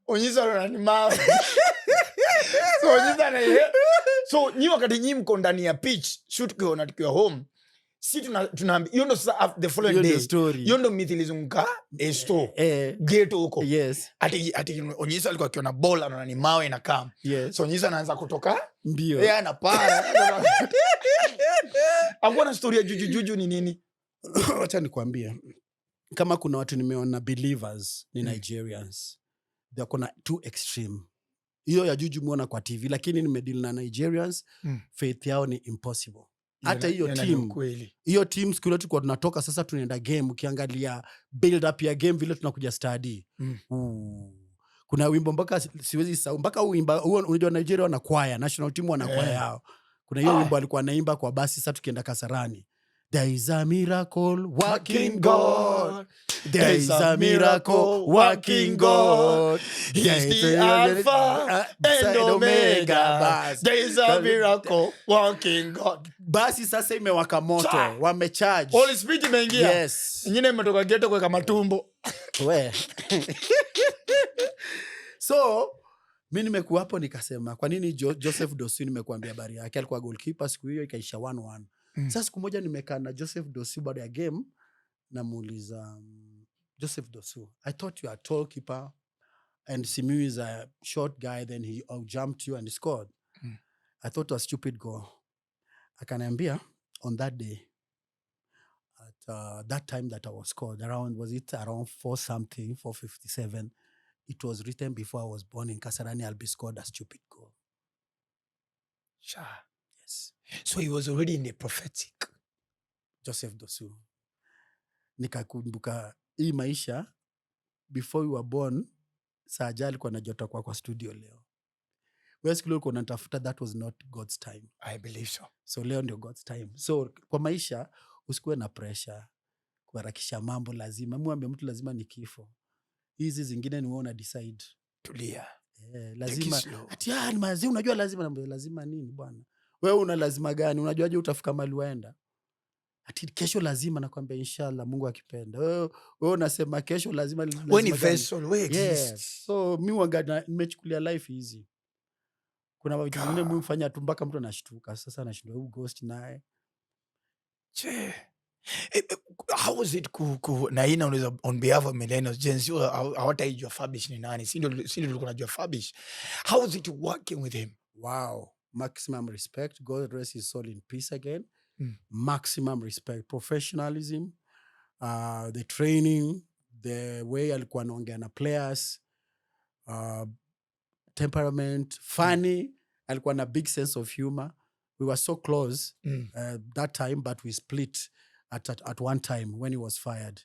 Onyiso ananima. So Onyiso so nyi wakati nyi mko ndani ya pitch shoot kwa na tukiwa home si tunaambia hiyo ndo sasa the following day hiyo ndo mithilizunguka ghetto huko. Yes. Ati Onyiso alikuwa akiona ball anaona ni mawe na kama. Yes. So Onyiso anaanza kutoka mbio. Yeye anapara. Angona story ya juju ni nini? Wacha nikwambie. Kama kuna watu nimeona believers ni Nigerians. They kuna two extreme. Hiyo ya juju muona kwa TV lakini nimedeal na Nigerians, faith yao ni impossible. Hata hiyo team siku ile tulikuwa tunatoka sasa tunaenda game, ukiangalia build up ya game vile tunakuja study. Kuna wimbo mpaka siwezi sahau mpaka unajua Nigeria wana choir, national team wana choir yao. Kuna hiyo wimbo alikuwa anaimba kwa basi sasa tukienda Kasarani. There is a miracle working Working God. God. There is a miracle working God. He's the Alpha and Omega. Bas. There is a miracle working God. Basi sasa imewaka moto. Cha. Wamecharge. Holy Spirit imeingia. Yes. Nyingine imetoka ghetto kuweka matumbo. We. So mi nimekuwa hapo nikasema kwa nini Joseph Dosu nimekuambia habari yake. Alikuwa goalkeeper siku hiyo ikaisha 1-1. Sasa siku moja nimekaa na Joseph Dosu baada ya game namuuliza Joseph Dosu, I thought you are a tall keeper and Simiyu is a short guy, then he jumped you and scored. I thought it was a stupid goal. Akaniambia on that day at that time that I was scored around 457, it was written before I was born in Kasarani I'll be scored a stupid goal. Cha. Yes. So he was already in the prophetic. Joseph Dosu. Nikakumbuka hii maisha before you were born Saja alikuwa anajota kwa studio leo. Wewe siku ulikuwa unatafuta, that was not God's time. I believe so. So leo ndio God's time. So kwa maisha usikuwe na pressure kuharakisha mambo, lazima muambie mtu lazima ni kifo. Hizi zingine ni wewe una decide. Tulia. Lazima ati ni mazi unajua lazima nini bwana? Wewe una lazima gani? Unajuaje utafika mahali uenda? Ati kesho lazima, nakwambia inshallah Mungu akipenda. Wewe unasema kesho lazima Wewe ni vessel, wewe exist. Yes. So mi wanga nimechukulia life easy. Kuna vitu vingine mimi mfanya tu mpaka mtu anashtuka. Sasa anashindwa huyu ghost naye. Che. How was it na ina unaweza on behalf of millennials Gen Z hawataijua Fabish ni nani? Si ndio tulikuwa tunajua Fabish. How was it working with him? Wow. Maximum respect. God rest his soul in peace again. Maximum respect. Professionalism, the training, the way alikuwa anaongea na players, temperament, funny, alikuwa na big sense of humor. We were so close that time, but we split at one time when he was fired.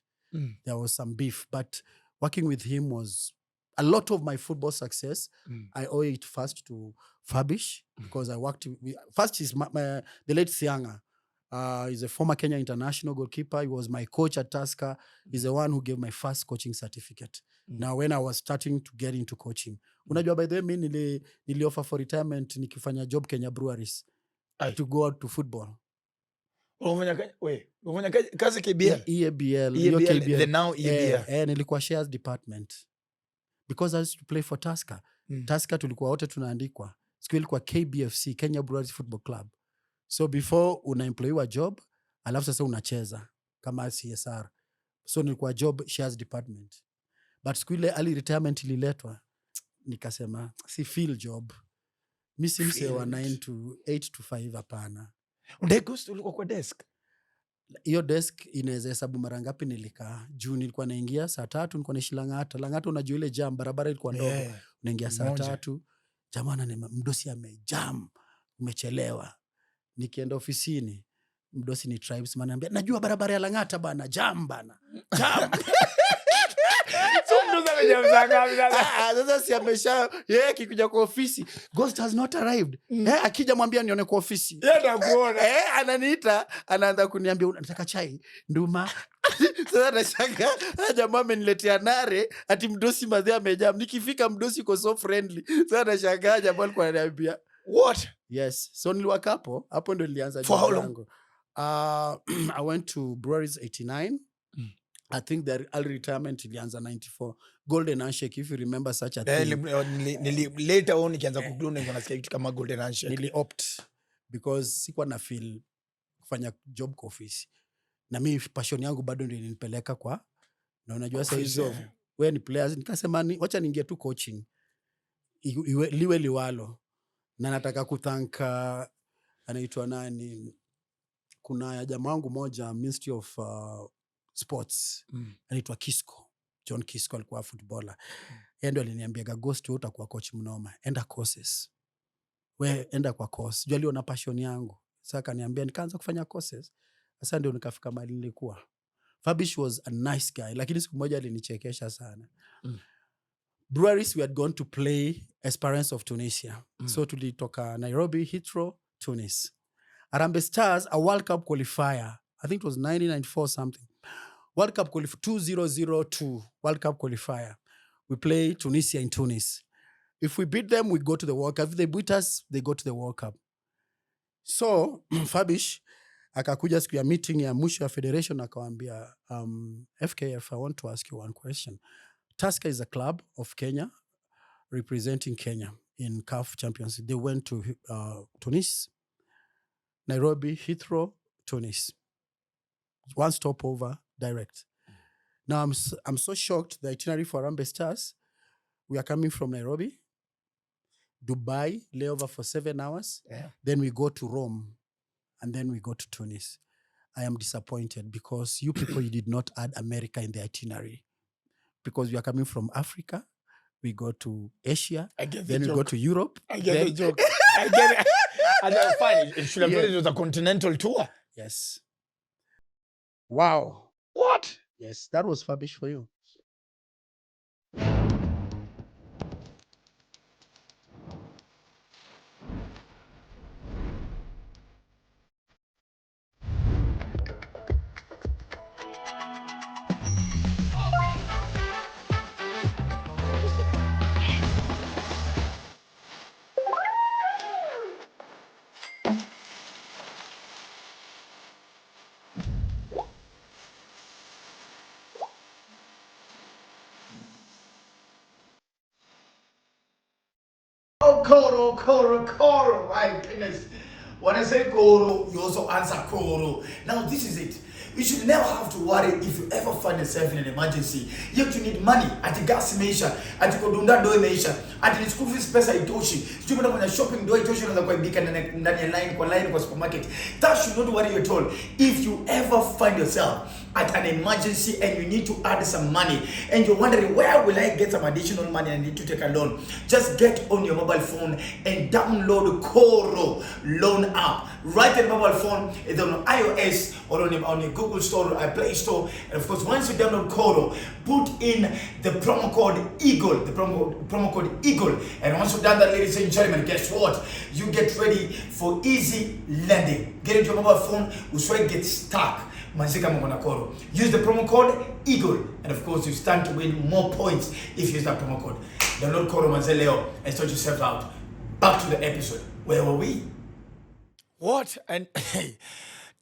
There was some beef, but working with him was a lot of my football success. I owe it first to Fabish because I worked with, first is the late Sianga. He's a former Kenya international goalkeeper. He was my coach at Tusker. He's the one who gave my first coaching certificate. Now when I was starting to get into coaching. Unajua by the way nili offer for retirement nikifanya job Kenya Breweries to go out to football. Unafanya kazi KBL? EABL. The now EABL. Nilikuwa shares department. Because I used to play for Tusker. Tusker tulikuwa wote tunaandikwa. Siku ilikuwa KBFC, Kenya Breweries Football Club. So before unaemployiwa job, alafu sasa unacheza kama CSR. So nilikuwa job shares department. But siku ile early retirement ililetwa, nikasema si feel job. Mi si mse wa 8 to 5 hapana. Undegustu ulikuwa kwa desk? Hiyo desk inaweza hesabu mara ngapi nilikaa. Juu nilikuwa naingia saa 3, nilikuwa naishi Lang'ata. Lang'ata unajua ile jam, barabara ilikuwa ndogo. Unaingia saa 3, jamaa ananiambia mdosi amejam, umechelewa. Nikienda ofisini, mdosi ni tribes ananiambia najua barabara ya Lang'ata bana, jam bana. Jam. Sasa si amesha kikuja kwa ofisi, ghost has not arrived. Akija mwambia nione kwa ofisi. Atakuona. Ananiita, anaanza kuniambia unataka chai, nduma. Sasa nashanga jamaa ameniletea nare ati mdosi madhe amejam. Nikifika mdosi ko so friendly. Sasa nashanga jamaa alikuwa ananiambia what? Yes. So niliwaka hapo ndo nilianza for how long? I went to Breweries 89. I think the early retirement ilianza 94. Golden Handshake, if you remember such a thing. Later on nikianza kugundua niko nasikia kitu kama Golden Handshake. Nili opt because sikuwa na feel kufanya job kwa ofisi. Na mimi passion yangu bado ndio inanipeleka kwa, na unajua sasa hizo wewe ni players, nikasema wacha niingie tu coaching. Liwe liwalo. Na nataka kuthanka anaitwa nani, kuna jamaa wangu moja Ministry of Sports anaitwa Kisco, John Kisco, alikuwa footballer. Yeye ndo aliniambia Ghost utakuwa coach mnoma, enda courses. We enda kwa course. Jua aliona passion yangu. Sasa akaniambia nikaanza kufanya courses. Sasa ndio nikafika mahali nilikuwa. Fabish was a nice guy, lakini siku moja alinichekesha sana. Breweries, we had gone to play Esperance of Tunisia. So tulitoka Nairobi, Heathrow, Tunis. Harambee Stars, a World Cup qualifier I think it was 1994 something. World Cup 2002 World Cup qualifier. We play Tunisia in Tunis. If we beat them, we go to the World Cup. If they beat us, they go to the World Cup. So Fabish akakuja siku ya meeting ya mwisho ya federation akawambia, FKF, I want to ask you one question. Tusker is a club of Kenya representing Kenya in CAF Champions League. They went to Tunis, Nairobi, Heathrow, Tunis. One stopover, direct. Now I'm so shocked. The itinerary for Harambee Stars, we are coming from Nairobi, Dubai, layover for 7 hours. Yeah. Then we go to Rome, and then we go to Tunis. I am disappointed because you people, you did not add America in the itinerary. Because we are coming from Africa, we go to Asia, I get the then we joke. go to Europe. I get then- the joke. I get it. And then fine. It should have Yeah. been it was a continental tour. Yes. Wow. What? Yes, that was Fabish for you. Oh, Koro, my goodness. When I say Koro, you also answer Koro. Now, this is it. You should never have to worry if you ever find yourself in an emergency. Yet you need money. Ati gas imeisha, ati kodunda do imeisha, ati ni school fees pesa itoshi. Sijui kwenda kwenye shopping do itoshi, unaweza kuibika ndani ya line kwa supermarket. That should not worry you at all. If you ever find yourself at an emergency and you need to add some money and you're wondering, where will I get some additional money and I need to take a loan? Just get on your mobile phone and download Koro loan app. Right on your mobile phone, either on iOS or on your Google Store or Play Store. And of course, once you download Koro, put in the promo code EAGLE, the promo code EAGLE. And once you've done that, ladies and gentlemen, guess what? You get ready for easy lending. Get into your mobile phone, uswai get stuck. Manzika Mongona Koro. Use the promo code EAGLE, and of course you stand to win more points if you use that promo code. Download Koro Manzeleo and sort yourself out. Back to the episode. Where were we? What? And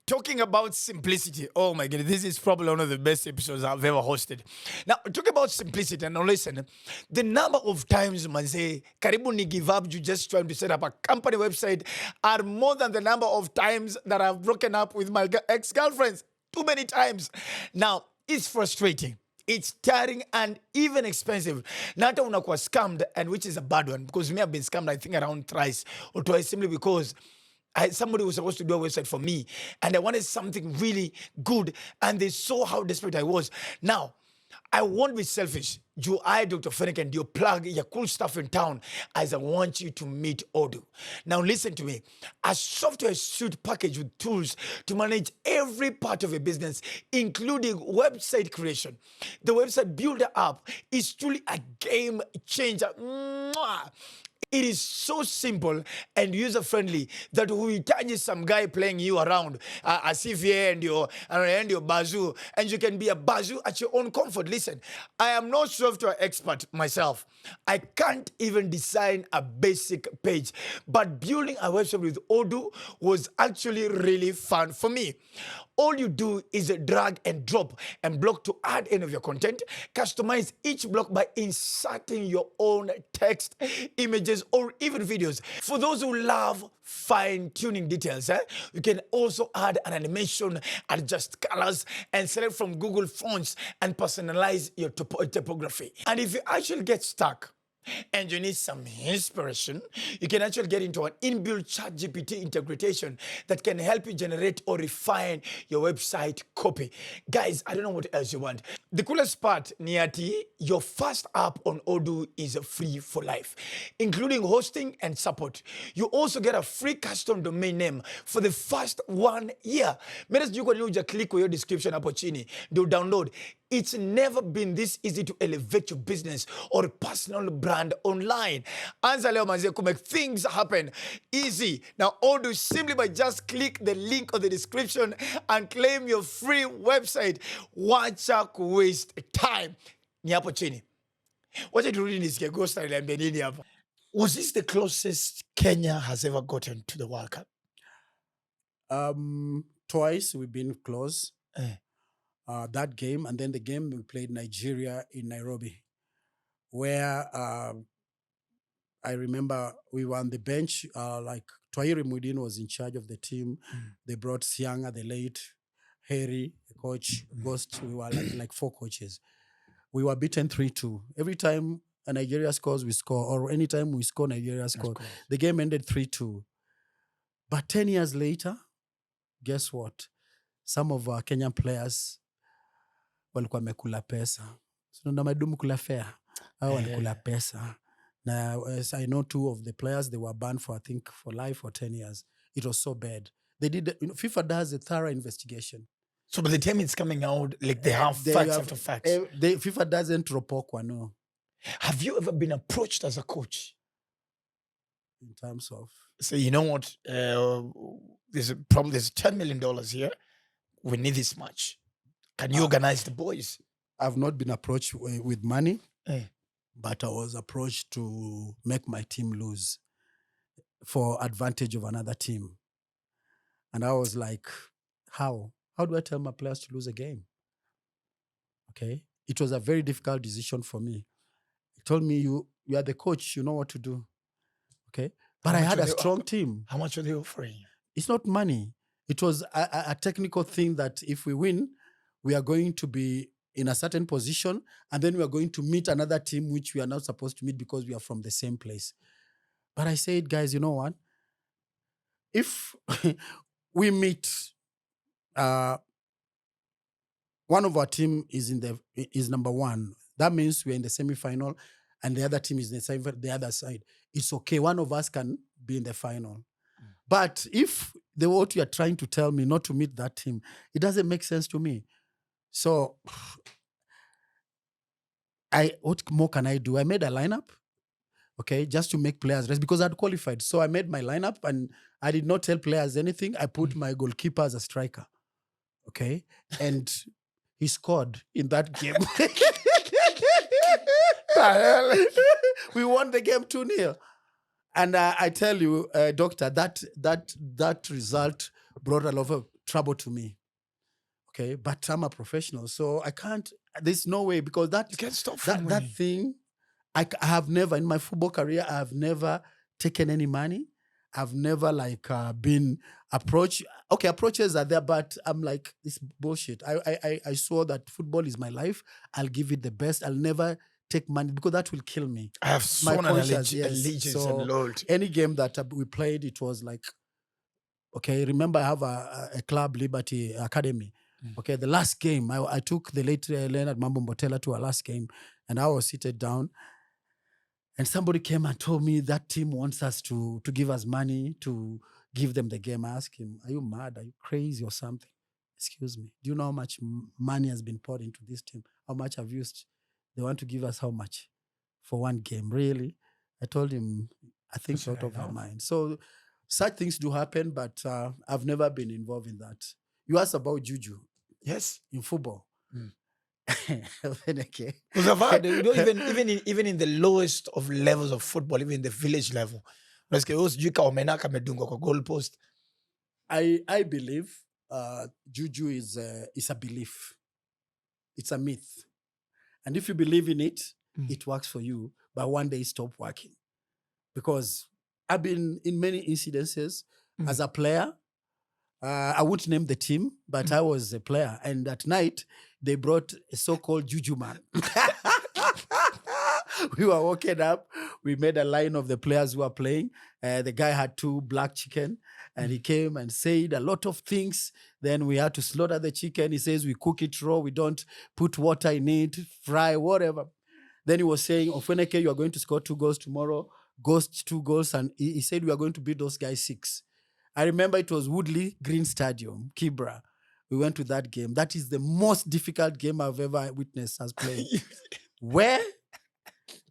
talking about simplicity. Oh my God, this is probably one of the best episodes I've ever hosted. Now, talking about simplicity, and now listen, the number of times Manze, karibu ni give up, you just trying to set up a company website are more than the number of times that I've broken up with my ex-girlfriends. Too many times. Now, it's frustrating. It's tiring and even expensive. Nata unakuwa scammed, and which is a bad one, because me have been scammed, I think, around thrice or twice, simply because somebody was supposed to do a website for me and I wanted something really good, and they saw how desperate I was. Now, I won't be selfish. You, Dr. Fennick, and you plug your cool stuff in town as I want you to meet Odoo. Now listen to me. A software suite package with tools to manage every part of your business, including website creation. The website builder app is truly a game changer. Mwah! It is so simple and user-friendly that we touch some guy playing you around as if you and your bazoo, and you can be a bazoo at your own comfort. Listen, I am no software expert myself. I can't even design a basic page, but building a website with Odoo was actually really fun for me. All you do is drag and drop and block to add any of your content. Customize each block by inserting your own text, images, or even videos. For those who love fine-tuning details, you can also add an animation, adjust colors, and select from Google Fonts and personalize your typography. And if you actually get stuck and you need some inspiration, you can actually get into an inbuilt ChatGPT integration that can help you generate or refine your website copy. Guys, I don't know what else you want. The coolest part, Niati, your first app on Odoo is free for life, including hosting and support. You also get a free custom domain name for the first 1 year. Means you can just click on your description hapo chini, do download. It's never been this easy to elevate your business or personal brand brand online. Anza leo manze ku make things happen easy. Now all do simply by just click the link on the description and claim your free website. Wacha ku waste time. Ni hapo chini. Wacha turudi nisikie Ghost aliambia nini hapa. Was this the closest Kenya has ever gotten to the World Cup? Twice we've been close. Eh. That game, and then the game we played Nigeria in Nairobi, where I remember we were on the bench. Like Twahiri Mudin was in charge of the team. They brought Sianga, the late Harry, the coach, Ghost. We were like 4 coaches. We were beaten 3-2. Every time a Nigeria scores, we score, or anytime we score, Nigeria scores. The game ended 3-2. But 10 years later, guess what? Some of our Kenyan players walikuwa mekula pesa. So na madumu kula fare. Hao walikula pesa. Now, as I know 2 of the players, they were banned for, I think, for life for 10 years. It was so bad. They did, FIFA does a thorough investigation. So by the time it's coming out, like they have facts after facts. FIFA doesn't ropokwa, no. Have you ever been approached as a coach? In terms of? So you know what? There's a problem. There's $10 million here. We need this much. Can you organize the boys? I've not been approached with money, Eh. but I was approached to make my team lose for advantage of another team. And I was like, how? How do I tell my players to lose a game? Okay. It was a very difficult decision for me. He told me, you are the coach, you know what to do. Okay. But I had a strong team. How much are they offering? It's not money. It was a technical thing that if we win, we are going to be in a certain position, and then we are going to meet another team which we are not supposed to meet because we are from the same place. But I said, guys, you know what? If we meet, one of our team is number 1. That means we're in the semi-final, and the other team is in the other side. It's okay. One of us can be in the final. But if what you are trying to tell me not to meet that team, it doesn't make sense to me. So, what more can I do? I made a lineup, okay, just to make players rest because I'd qualified. So I made my lineup and I did not tell players anything. I put my goalkeeper as a striker, okay, and he scored in that game. We won the game 2-0. And I tell you, doctor, that result brought a lot of trouble to me. Okay, but I'm a professional, so I can't. There's no way because You can't stop that thing. I have never in my football career. I have never taken any money. I've never been approached. Okay, approaches are there, but I'm like, this bullshit. I saw that football is my life. I'll give it the best. I'll never take money because that will kill me. I have sworn an conscience, allegiance So and loyalty. any game that we played, it was like, okay, remember I have a club, Liberty Academy. Okay, the last game, I took the late Leonard Mambo Mbotela to our last game, and I was seated down, and somebody came and told me that team wants us to give us money to give them the game. I asked him, are you mad? Are you crazy or something? Excuse me. Do you know how much money has been poured into this team? How much I've used? They want to give us how much for one game? Really? I told him, I think out of our mind. So such things do happen, but I've never been involved in that. You asked about juju. Yes. In football. Okay. Even in the lowest of levels of football, even the village level, I believe juju is a belief. It's a myth. And if you believe in it, it works for you. But one day it stops working. Because I've been in many incidences as a player. I won't name the team, but I was a player. And at night, they brought a so-called juju man. We were walking up. We made a line of the players who were playing. The guy had 2 black chicken, and he came and said a lot of things. Then we had to slaughter the chicken. He says we cook it raw. We don't put water in it, fry, whatever. Then he was saying, Ofeneke, you are going to score 2 goals tomorrow. Ghost 2 goals. And he said we are going to beat those guys 6. I remember it was Woodley Green Stadium, Kibra. We went to that game. That is the most difficult game I've ever witnessed as playing. Where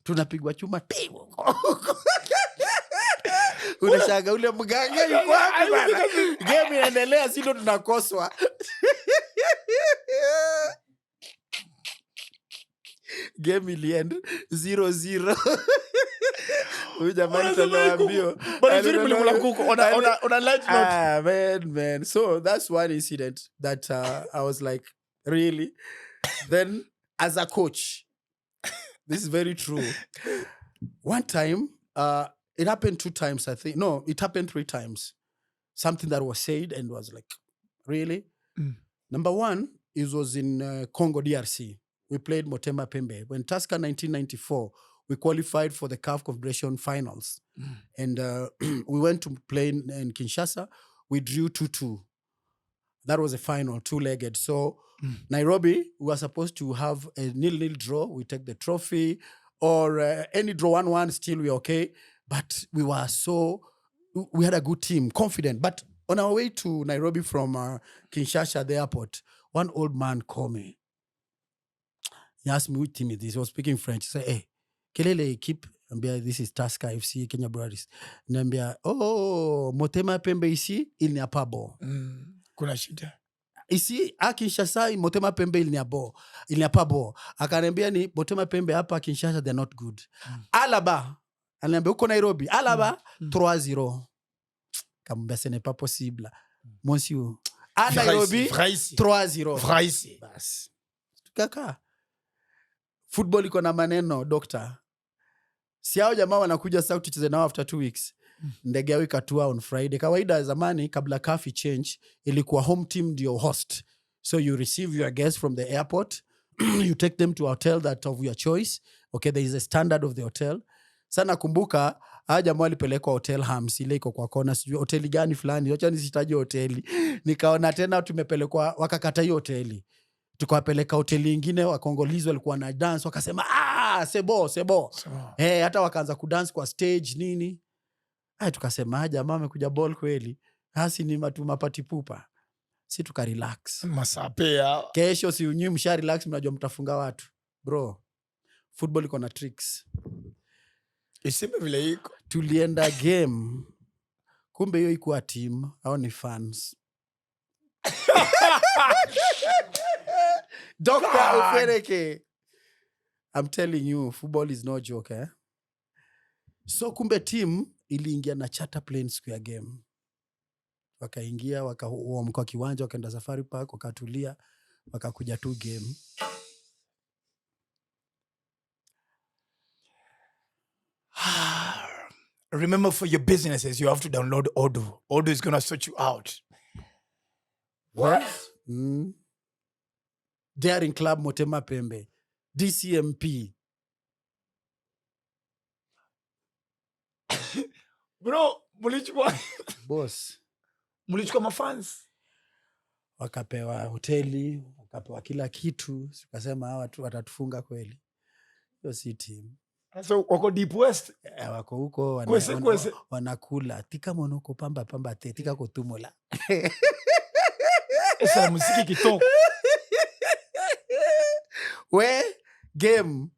tunapigwa chuma timu. Unashanga ule mganga yuko wapi bana? Game inaendelea, sisi ndo tunakoswa. Game iliend 0-0. Huyu jamani tunaambia Bana zuri mlimula kuko on light note. Man. So that's one incident that I was like, really? Then as a coach, this is very true. One time, it happened 2 times, I think. No, it happened 3 times. Something that was said and was like, really? Number one, it was in Congo, DRC. We played Motema Pembe. When Tusker 1994, we qualified for the CAF Confederation Finals. And we went to play in Kinshasa. We drew 2-2. That was a final, 2-legged. So Nairobi, we were supposed to have a 0-0 draw. We take the trophy. Or any draw 1-1, still we're okay. But we had a good team, confident. But on our way to Nairobi from Kinshasa, the airport, one old man called me. He asked me which team is this. He was speaking French. He said, hey, kelele keep. This is Tusker FC, Kenya Brothers. Nambia, oh, Motema Pembe ici, il n'y a pas bon. Kuna shida. Ici, à Kinshasa, Motema Pembe, il n'y a pas bon. Akaniambia ni Motema Pembe hapa Kinshasa, they're not good. Alaba, ananiambia uko Nairobi. Alaba, 3-0. Kamwambia ce n'est pas possible. Monsieur, à Nairobi, 3-0. Vraisi. Bas. Kaka. Football iko na maneno, doctor. Si hao jamaa wanakuja sasa tucheze nao after 2 weeks. Ndege yao ikatua on Friday. Kawaida zamani kabla CAF change ilikuwa home team ndio host. So you receive your guests from the airport. You take them to a hotel that of your choice. Okay, there is a standard of the hotel. Sana kumbuka hao jamaa walipelekwa hotel Hams ile iko kwa kona, sijui hoteli gani fulani. Acha nisitaje hoteli. Nikaona tena tumepelekwa wakakata hiyo hoteli. Tukawapeleka hoteli ingine, wakongolizi walikuwa na dance, wakasema sebo. Hata wakaanza kudance kwa stage nini. Tukasema jamaa amekuja ball kweli. Hasi ni mapati pupa. Si tukarelax. Masapea. Kesho si unyi msha relax, mnajua mtafunga watu. Bro, football iko na tricks. Iseme vile iko. Tulienda game. Kumbe hiyo ikuwa team, au ni fans. Dr. Ofereke. I'm telling you, football is no joke, eh? So kumbe team iliingia na charter plane siku ya game. Wakaingia, wakaamka kiwanja, wakaenda Safari Park, wakatulia, wakakuja tu game. Remember, for your businesses, you have to download Odoo. Odoo is going to sort you out. What? Daring Club Motema Pembe. DCMP. Bro, mulichukua Boss. Mulichukua mafans. Wakapewa hoteli, wakapewa kila kitu. Tukasema hawa watu watatufunga kweli. Hiyo si team. So wako Deep West. Wako huko Kwese. Wanakula. Tika monoko pamba te. Tika kotumola. Esa musiki kitoko. Game.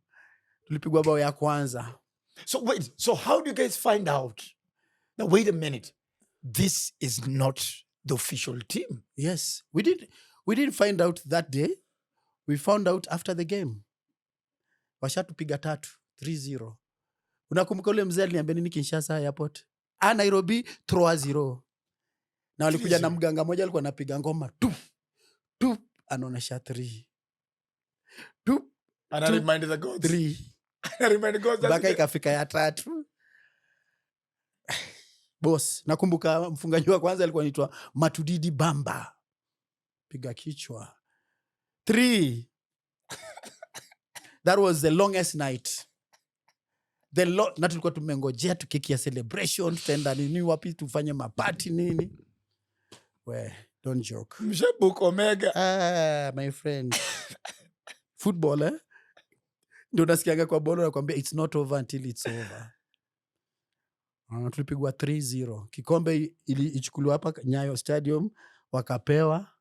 Tulipigwa bao ya kwanza. So wait, so how do you guys find out? Now wait a minute. This is not the official team. Yes. We didn't find out that day. We found out after the game. Washatupiga 3-0. Unakumbuka ule mzee aliniambia nini Kinshasa airport? Nairobi 3-0. Na walikuja na mganga mmoja alikuwa anapiga ngoma tu anaonesha 3. And I reminded the gods. 3. I reminded the gods. Baka ikafika ya 3. Boss, nakumbuka mfungaji wa kwanza alikuwa anaitwa Matudidi Bamba. Piga kichwa. 3. That was the longest night. Na tulikuwa tumengojea tukekia celebration, tutaenda nini wapi tufanye mapati nini. Don't joke. Mshabook Omega. My friend. Football, eh? Ndio nasikianga kwa bono na kwambia it's not over until it's over. Tulipigwa 3-0. Kikombe ichukuliwa hapa Nyayo Stadium, wakapewa.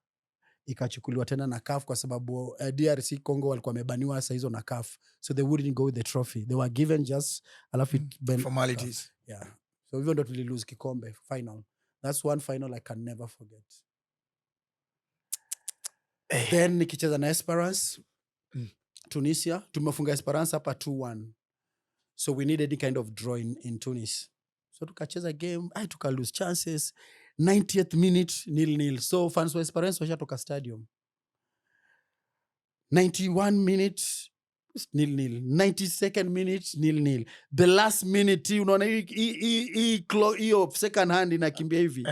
ikachukuliwa tena na CAF kwa sababu DRC Congo walikuwa wamebaniwa saa hizo na CAF, so they wouldn't go with the trophy, they were given just alafu Formalities. yeah, so hivyo ndo tulilose kikombe final. That's one final I can never forget. Then nikicheza na Esperance Tunisia, tumefunga Esperance hapa 2-1, so we needed any kind of draw in Tunis, so tukacheza game tuka lose chances. 90th minute 0-0, so fans wa Esperance washatoka stadium. 91 minute 0-0, 92nd minute 0-0, the last minute unaona hiyo second hand inakimbia hivi,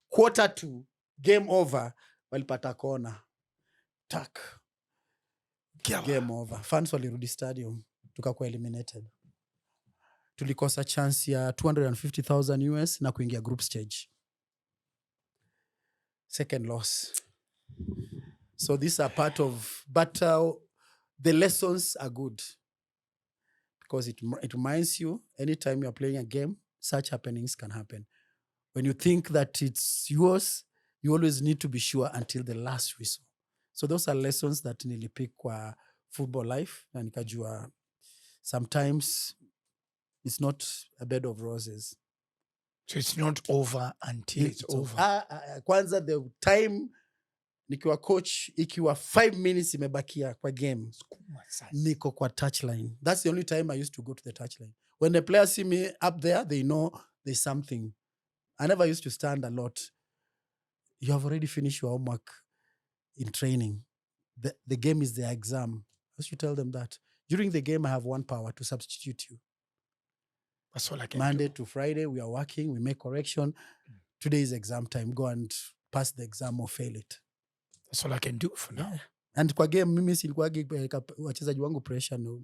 quarter 2 game over, walipata kona tak, game over, fans walirudi stadium, tukakuwa eliminated. Tulikosa chance ya $250,000 US na kuingia group stage. Second loss. So these are part of, but the lessons are good because it reminds you anytime you're playing a game, such happenings can happen. When you think that it's yours, you always need to be sure until the last whistle. So those are lessons that nilipick kwa football life, na nikajua sometimes it's not a bed of roses. So it's not over until it's over. Kwanza the time nikiwa coach, ikiwa 5 minutes imebakia kwa game, niko kwa touchline. That's the only time I used to go to the touchline. When the players see me up there, they know there's something. I never used to stand a lot. You have already finished your homework in training. The game is the exam. I used to tell them that. During the game, I have one power to substitute you. That's all I can Monday do. to Friday, we are working, we make correction. Today is exam time. Go and pass the exam or fail it. That's all I can do for now. Yeah. And kwa game, mimi silikuwagi wachezaji wangu pressure, no.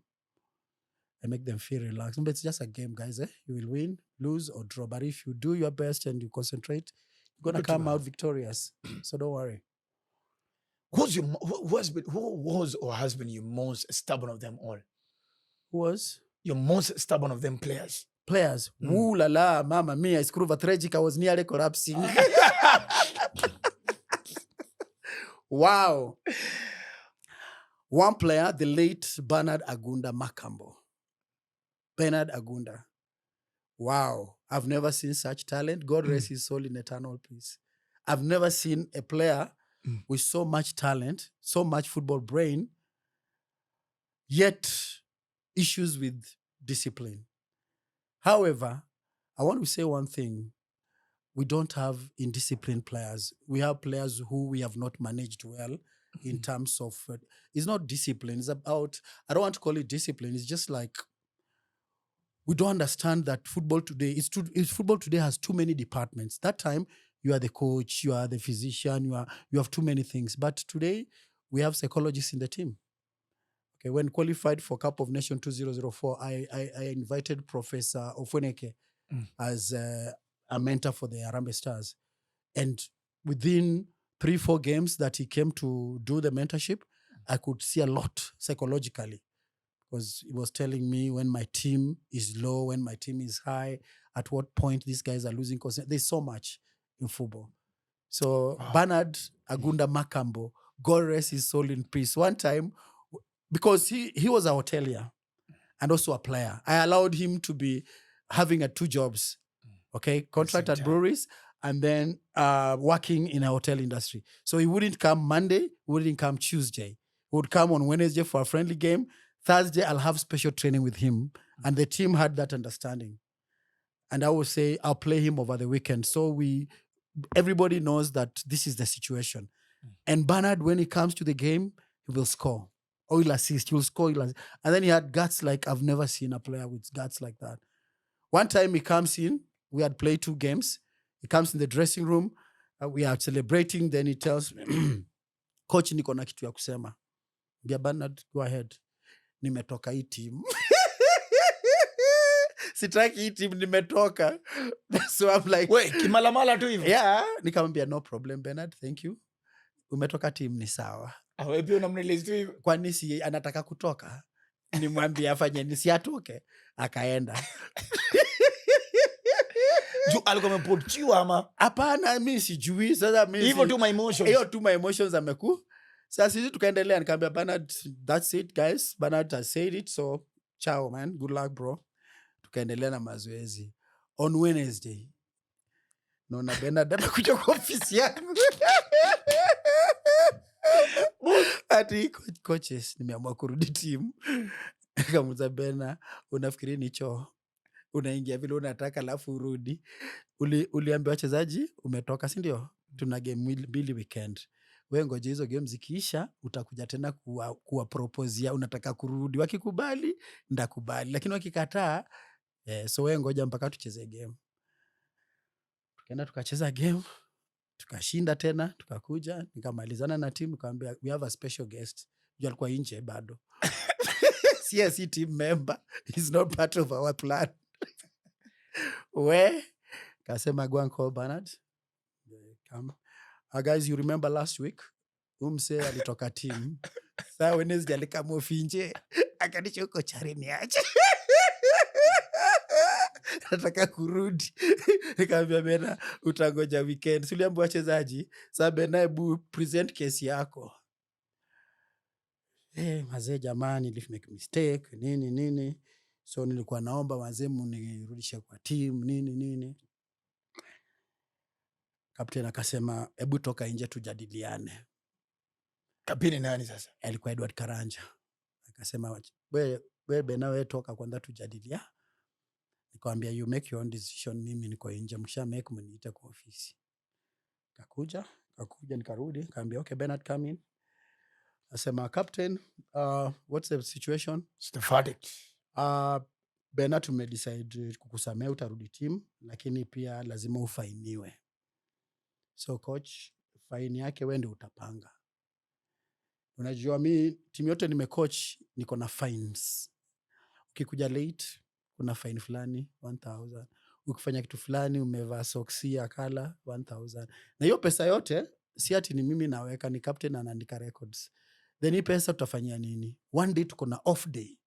I make them feel relaxed. But it's just a game, guys. You will win, lose, or draw. But if you do your best and you concentrate, you're going to come out victorious. So don't worry. Who was or has been your most stubborn of them all? Who was? Your most stubborn of them players? Players. Ooh la la, mama mia, Skruva tragic. I was nearly collapsing. Wow. One player, the late Bernard Agunda Makambo. Bernard Agunda. Wow. I've never seen such talent. God rest his soul in eternal peace. I've never seen a player with so much talent, so much football brain, yet issues with discipline. However, I want to say one thing. We don't have indisciplined players. We have players who we have not managed well in terms of, it's not discipline. It's about, I don't want to call it discipline. It's just like, we don't understand that football today, football today has too many departments. That time, you are the coach, you are the physician, you have too many things. But today, we have psychologists in the team. Okay, when qualified for Cup of Nations 2004, I invited Professor Ofweneke as a mentor for the Harambee Stars. And within 3-4 games that he came to do the mentorship, I could see a lot psychologically. Because he was telling me when my team is low, when my team is high, at what point these guys are losing concentration. There's so much in football. So Bernard Agunda Makambo, God rest his soul in peace. One time, because he was a hotelier and also a player, I allowed him to be having 2 jobs, okay? Contract at breweries and then working in a hotel industry. So he wouldn't come Monday, he wouldn't come Tuesday. He would come on Wednesday for a friendly game. Thursday, I'll have special training with him. And the team had that understanding. And I would say, I'll play him over the weekend. So everybody knows that this is the situation. And Bernard, when he comes to the game, he will score. Or he'll assist, he'll score. And then he had guts like, I've never seen a player with guts like that. One time he comes in, we had played 2 games. He comes in the dressing room. We are celebrating. Then he tells me, Coach, niko na kitu ya kusema. Dear Bernard, go ahead. Nimetoka hii team. Sitaki hii team, nimetoka. So I'm like, wait, kimalamala tu hivyo? Yeah, nikamwambia no problem Bernard, thank you. Umetoka team ni sawa. Wewe pia unamrelease tu hivyo? Kwani si anataka kutoka? Nimwambia afanye nisiatoke, akaenda. Juu alikuwa amepotiwa ama Hapana, mi sijui. Sasa mi hivyo si- tu my emotions. hiyo tu my emotions ameku. Sasa sisi tukaendelea, nikaambia Bernard, that's it guys. Bernard has said it, so ciao man, good luck bro. Tukaendelea na mazoezi. On Wednesday naona Bernard anakuja kwa ofisi yangu. Ati coaches, nimeamua kurudi timu. Kamuza Bernard, unafikiri ni choo? Unaingia vile unataka alafu urudi. Uliambia wachezaji umetoka, si ndio? Tuna game mbili weekend. Wewe ngoja hizo game zikiisha, utakuja tena kuwaproposia unataka kurudi. Wakikubali ndakubali, lakini wakikataa so wewe ngoja mpaka tucheze game. Tukaenda tukacheza game, tukashinda tena, tukakuja nikamalizana na timu, nikamwambia we have a special guest. Yeye alikuwa nje bado. Si team member, he's not part of our plan. We kasema go and call Bernard. Come. Guys, you remember last week umse alitoka team. Saa Wednesday alikama ofinje akanisha huko charini aje. Nataka kurudi. Nikamwambia Bena, utangoja weekend. Si uliambia wachezaji, sasa Bena, hebu present case yako. Mazee jamani, if make mistake nini. So nilikuwa naomba wazee mnirudishe kwa team nini. Captain akasema hebu toka nje tujadiliane. Kapini nani sasa? Alikuwa Edward Karanja. Akasema wewe Bena, wewe toka kwanza tujadilia. Nikamwambia you make your own decision, mimi niko nje, msha make mniite kwa ofisi. Kakuja nikarudi, nikamwambia okay Bernard, come in. Asema captain, what's the situation? It's the verdict. Bernard, tumedecide kukusamea, utarudi team, lakini pia lazima ufainiwe. So coach, faini yake wewe ndio utapanga. Unajua mi timu yote nimecoach niko na fines. Ukikuja late kuna fine fulani 1,000. Ukifanya kitu fulani umevaa soksi ya kala 1,000. Na hiyo pesa yote si ati ni mimi naweka, ni captain anaandika records. Then hii pesa tutafanyia nini? One day tuko na off day.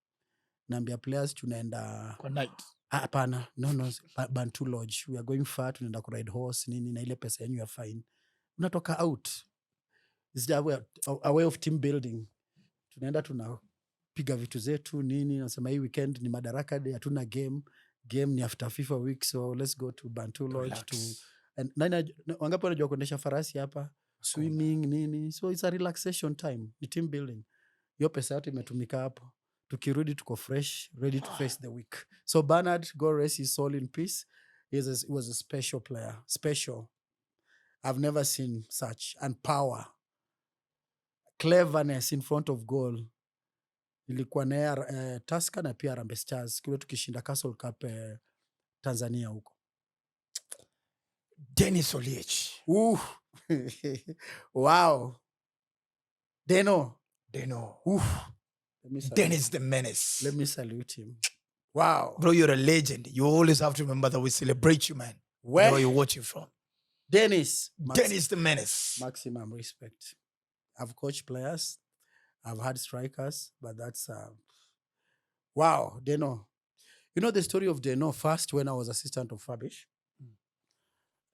Naambia players tunaenda Kwa night. hapana, no, Bantu Lodge. We are going far, tunaenda ku ride horse nini, na ile pesa yenu ya fine. Unatoka out. It's a way of team building. Tunaenda tunapiga vitu zetu nini, nasema hii weekend ni Madaraka Day, hatuna game ni after FIFA week, so let's go to Bantu Lodge wangapi wanajua kuendesha farasi hapa, swimming nini, so it's a relaxation time, ni team building. Hiyo pesa yote imetumika hapo. Tukirudi tuko fresh, ready to face the week. So Bernard, God rest his soul in peace. He was a special player. Special. I've never seen such. And power. Cleverness in front of goal. Ilikuwa naye Tusker na pia Harambee Stars. Kule tukishinda Castle Cup Tanzania huko. Dennis Oliech. Wow. Deno. Dennis the Menace. Let me salute him. Wow. Bro, you're a legend. You always have to remember that we celebrate you, man. Where you're watching from. Dennis the Menace. Maximum respect. I've coached players. I've had strikers, but that's wow, Deno. You know the story of Deno first when I was assistant of Fabish.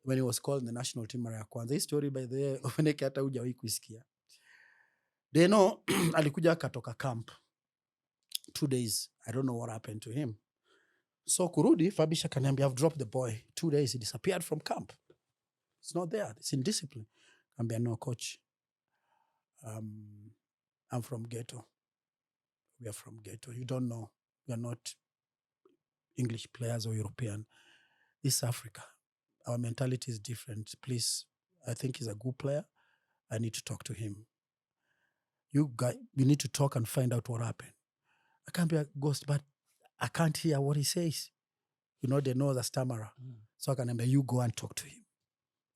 When he was called in the national team mara ya kwanza. Hii story by the way, umeneke hata hujawahi kuisikia. Deno alikuja katoka camp 2 days. I don't know what happened to him. So kurudi, Fabish akaniambia, I've dropped the boy. 2 days, he disappeared from camp. It's not there. It's in discipline. Akaniambia, no coach. I'm from ghetto. We are from ghetto. You don't know. We are not English players or European. This is Africa. Our mentality is different. Please, I think he's a good player. I need to talk to him. You need to talk and find out what happened. I can't be a ghost, but I can't hear what he says. You know, they know the stammerer. So I can remember, you go and talk to him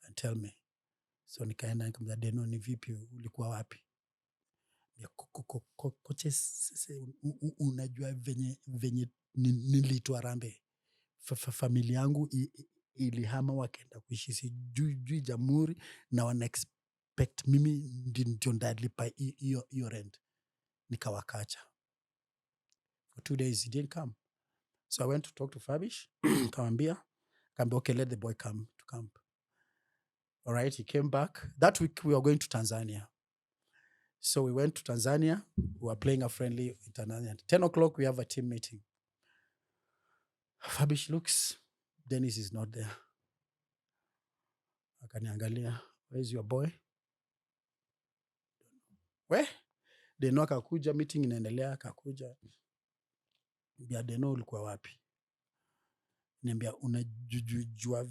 and tell me. So nikaenda nikamwambia, Deno, ni vipi, ulikuwa wapi? Coaches, unajua venye niliitwa Harambee. Familia yangu ilihama wakaenda kuishi sijui Jamhuri, na wana expect mimi ndio ndalipa hiyo rent. Nikawakacha. For 2 days he didn't come. So I went to talk to Fabish. Kamwambia, Kaambia, okay, let the boy come to camp. All right, he came back. That week we were going to Tanzania. So we went to Tanzania. We were playing a friendly in Tanzania. 10 o'clock, we have a team meeting. Fabish looks, Dennis is not there. Akaniangalia, where's your boy? Where? Deno akakuja, meeting inaendelea, akakuja. Bia Deno ulikuwa wapi? Niambia, unajua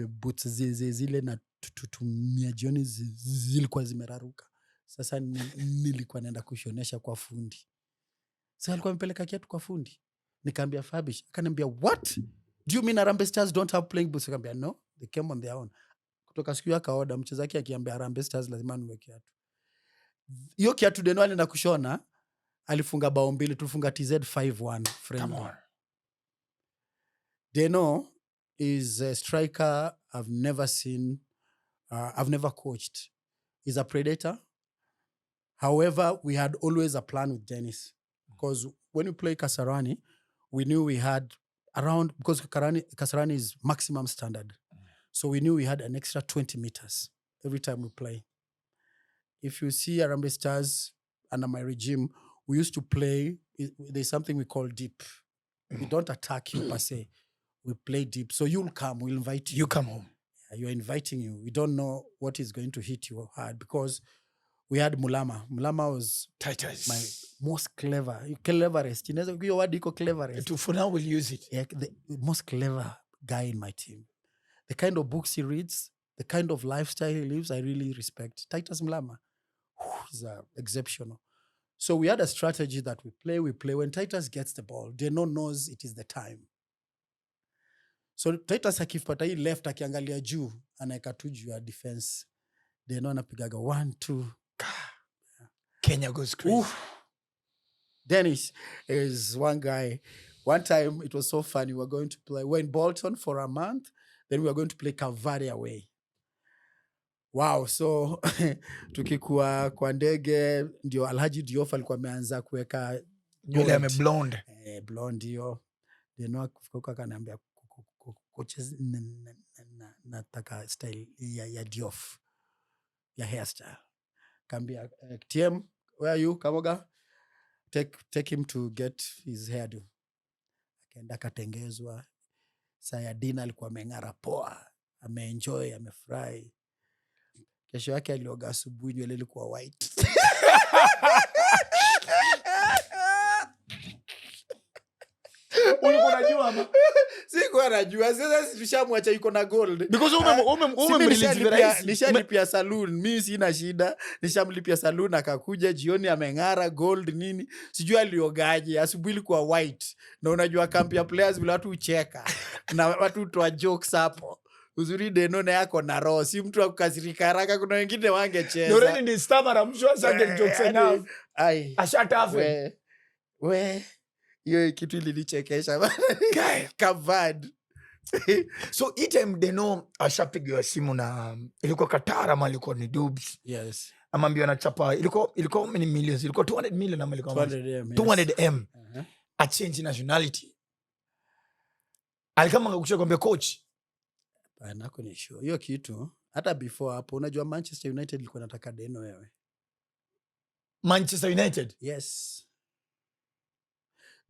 boots zile na tutumia jioni zilikuwa zimeraruka. Sasa nilikuwa naenda kushonesha kwa fundi. Sasa alikuwa amepeleka kiatu kwa fundi. Nikaambia Fabish, akaniambia, what? Do you mean Harambee Stars don't have playing boots? Akaniambia, no, they came on their own. Kutoka siku ya kaoda, mchezaji akiambia Harambee Stars lazima nunue kiatu. Hiyo kiatu Deno alienda kushona, alifunga bao 2, tulifunga TZ 5-1 friendly. Deno is a striker I've never seen, I've never coached. He's a predator. However, we had always a plan with Dennis. Because when we play Kasarani, we knew we had around, because Kasarani is maximum standard. So we knew we had an extra 20 meters every time we play. If you see Harambee Stars under my regime, we used to play, there's something we call deep. We don't attack you per se. We play deep. So you'll come, we'll invite you. You come home. You're inviting you. We don't know what is going to hit you hard because we had Mulama. Mulama was Titus. my most cleverest. Your word iko cleverest. For now, we'll use it. Yeah, the most clever guy in my team. The kind of books he reads, the kind of lifestyle he lives, I really respect. Titus Mulama is exceptional. So we had a strategy that we play. When Titus gets the ball, Deno knows it is the time. So Titus akipata hii left akiangalia juu, anaeka tu juu ya defense. Deno anapigaga 1, 2. Kenya goes crazy. Oof. Dennis is one guy. One time, it was so funny. We were going to play. We were in Bolton for a month. Then we were going to play Calvary away. Wow. So, tukikuwa kwa ndege, ndio Alhaji Diouf alikuwa ameanza kuweka Yule ame blonde. Blonde hiyo. Deno akifika akaniambia coaches nataka style ya Diouf. Ya hairstyle. Kambia, TM, where are you? Kamoga? Take him to get his hairdo. Akaenda katengezwa. Saa ya dina alikuwa ameng'ara poa. Ameenjoy, amefurahi. Kesho yake alioga asubuhi nywele ilikuwa white. Ulikuwa unajua ama? Sikuwa najua. Sasa tushamwacha yuko na gold. Because nishalipia saloon. Mimi sina shida. Nishamlipia saloon akakuja jioni ameng'ara gold nini. Sijui aliogaje. Asubuhi ilikuwa white. Na unajua kampi ya players vile watu ucheka. Na watu utoa jokes hapo. Uzuri Deno na yako na roho. Si mtu wa kukasirika haraka. Kuna wengine wangecheza. Already ni stammer, I'm sure certain jokes enough. Ai. Ashatafe. We. Hiyo kitu ilinichekesha. Kavad. So hii time Deno ashapigiwa simu na ilikuwa Qatar ama ilikuwa ni Dubs. Yes. Amambiwa anachapa ilikuwa how many millions? Ilikuwa 200 million ama ilikuwa 200M. 200M. A change nationality. Alikama ngakushia kwambia coach. Nako ni sure. Hiyo kitu hata before hapo unajua Manchester United ilikuwa nataka Deno wewe. Manchester United? Yes.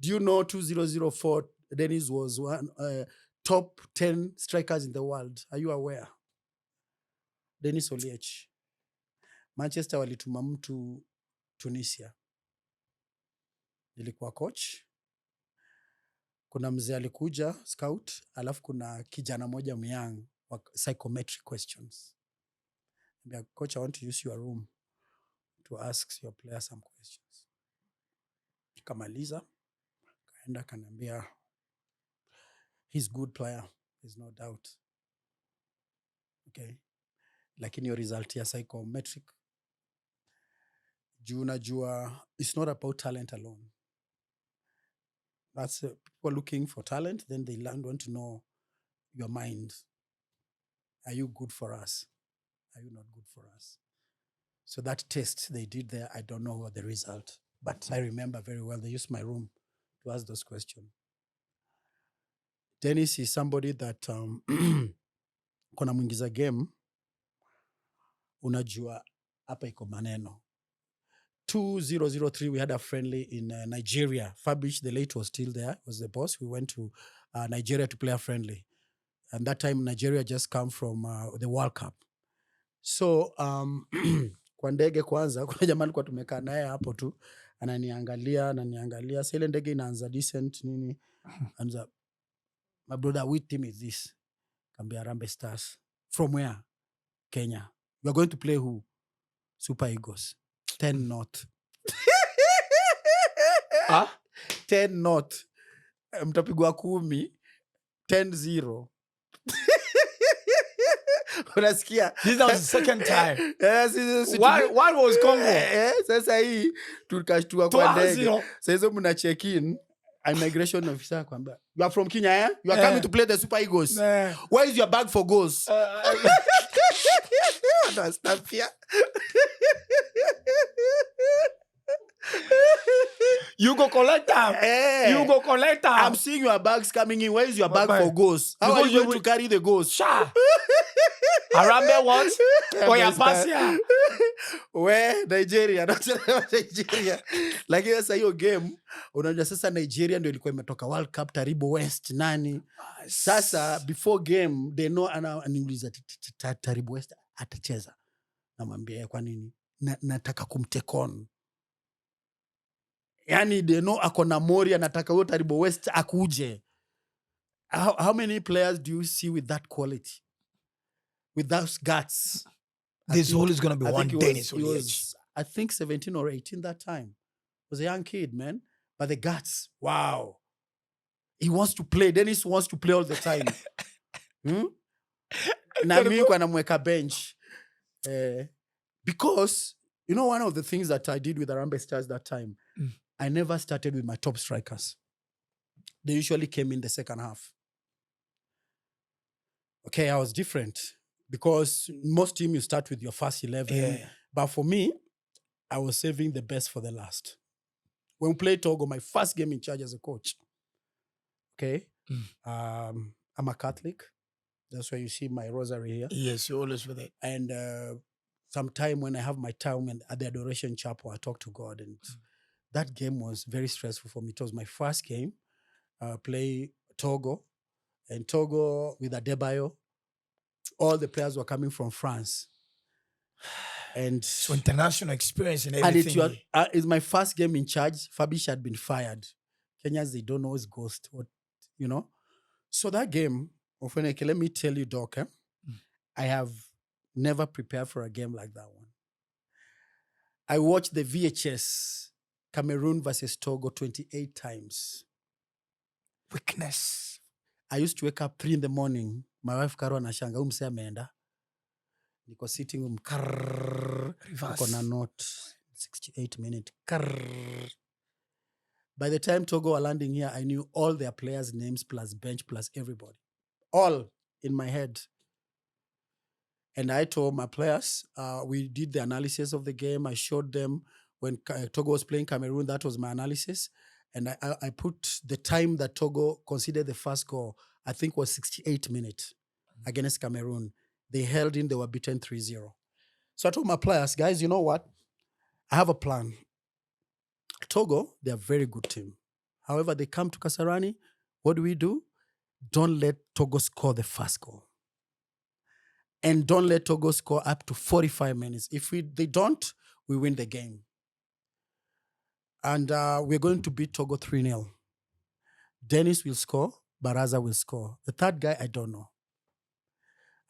Do you know 2004 Dennis was one top 10 strikers in the world? Are you aware? Dennis Oliech. Manchester walituma mtu Tunisia. Nilikuwa coach. Kuna mzee alikuja scout, alafu kuna kijana moja myang wa psychometric questions. Coach, I want to use your room to ask your player some questions. Kamaliza. Kaenda kanambia, he's good player, there's no doubt. Okay. Lakini your result ya psychometric. Jua, it's not about talent alone. That's people looking for talent, then they want to know your mind. Are you good for us? Are you not good for us? So that test they did there, I don't know what the result, but I remember very well, they used my room to ask those questions. Dennis is somebody that kona mwingiza game, unajua hapa iko maneno. 2003, we had a friendly in Nigeria. Fabish, the late, was still there, was the boss. We went to Nigeria to play a friendly. And that time, Nigeria just come from the World Cup. So, kwa ndege kwanza, kuna jamaa alikuwa tumekaa naye hapo tu, ananiangalia. Sasa ile ndege inaanza descent nini. Anza, my brother, which team is this? Kambia Harambee Stars. From where? Kenya. You are going to play who? Super Eagles. 10 North. 10 North. Mtapigwa 10. 10-0. Unasikia? This was the second time. Yes, What was Congo? Sasa hii tukashtua kwa ndege. Sasa hizo mna check in. Immigration officer kwamba, you are from Kenya, eh? You are coming to play the Super Eagles. Where is your bag for goals? You go collect them. You go collect them. I'm seeing your bags coming in. Where is your bag for goals? How are you going to carry the goals? Sha. Harambee what? Oh, yeah, pass here. Where? Nigeria. Nigeria. Lakini sasa hiyo game, unajua sasa Nigeria ndio ilikuwa imetoka World Cup, Taribo West, nani. Sasa, before game, they know, ananiuliza, Taribo West atacheza. Namwambia, kwa nini? Nataka kumtake on. Yani, they know akona mori, anataka huyo Taribo West akuje. How many players do you see with that quality? With those guts? There's always going to be one Dennis Oliech. I think 17 or 18 that time. Was a young kid, man. But the guts, wow. He wants to play. Dennis wants to play all the time. Na mimi kwa namweka bench. Because, you know, one of the things that I did with Harambee Stars that time, I never started with my top strikers. They usually came in the second half. Okay, I was different. Because most teams, you start with your first 11. Yeah. But for me, I was saving the best for the last. When we played Togo, my first game in charge as a coach. Okay? I'm a Catholic. That's why you see my rosary here. Yes, you always with it. And sometime when I have my time at the Adoration Chapel, I talk to God. And that game was very stressful for me. It was my first game. Play Togo. And Togo with Adebayo. All the players were coming from France. And so international experience and everything. And it's my first game in charge. Fabish had been fired. Kenyans, they don't know his ghost. What, you know? So that game, Ofeneke, let me tell you, Doc, I have never prepared for a game like that one. I watched the VHS, Cameroon versus Togo, 28 times. Weakness. I used to wake up 3 in the morning. My wife Karo anashanga, umse ameenda. Niko sitting room, niko na note, 68 minutes. By the time Togo were landing here, I knew all their players' names plus bench plus everybody. All in my head. And I told my players, we did the analysis of the game. I showed them when Togo was playing Cameroon, that was my analysis. And I put the time that Togo conceded the first goal, I think was 68 minutes against Cameroon. They held in, they were beaten 3-0. So I told my players, guys, you know what? I have a plan. Togo, they're a very good team. However, they come to Kasarani. What do? Don't let Togo score the first goal. And don't let Togo score up to 45 minutes. If they don't, we win the game. And we're going to beat Togo 3-0. Dennis will score. Baraza will score. The third guy, I don't know.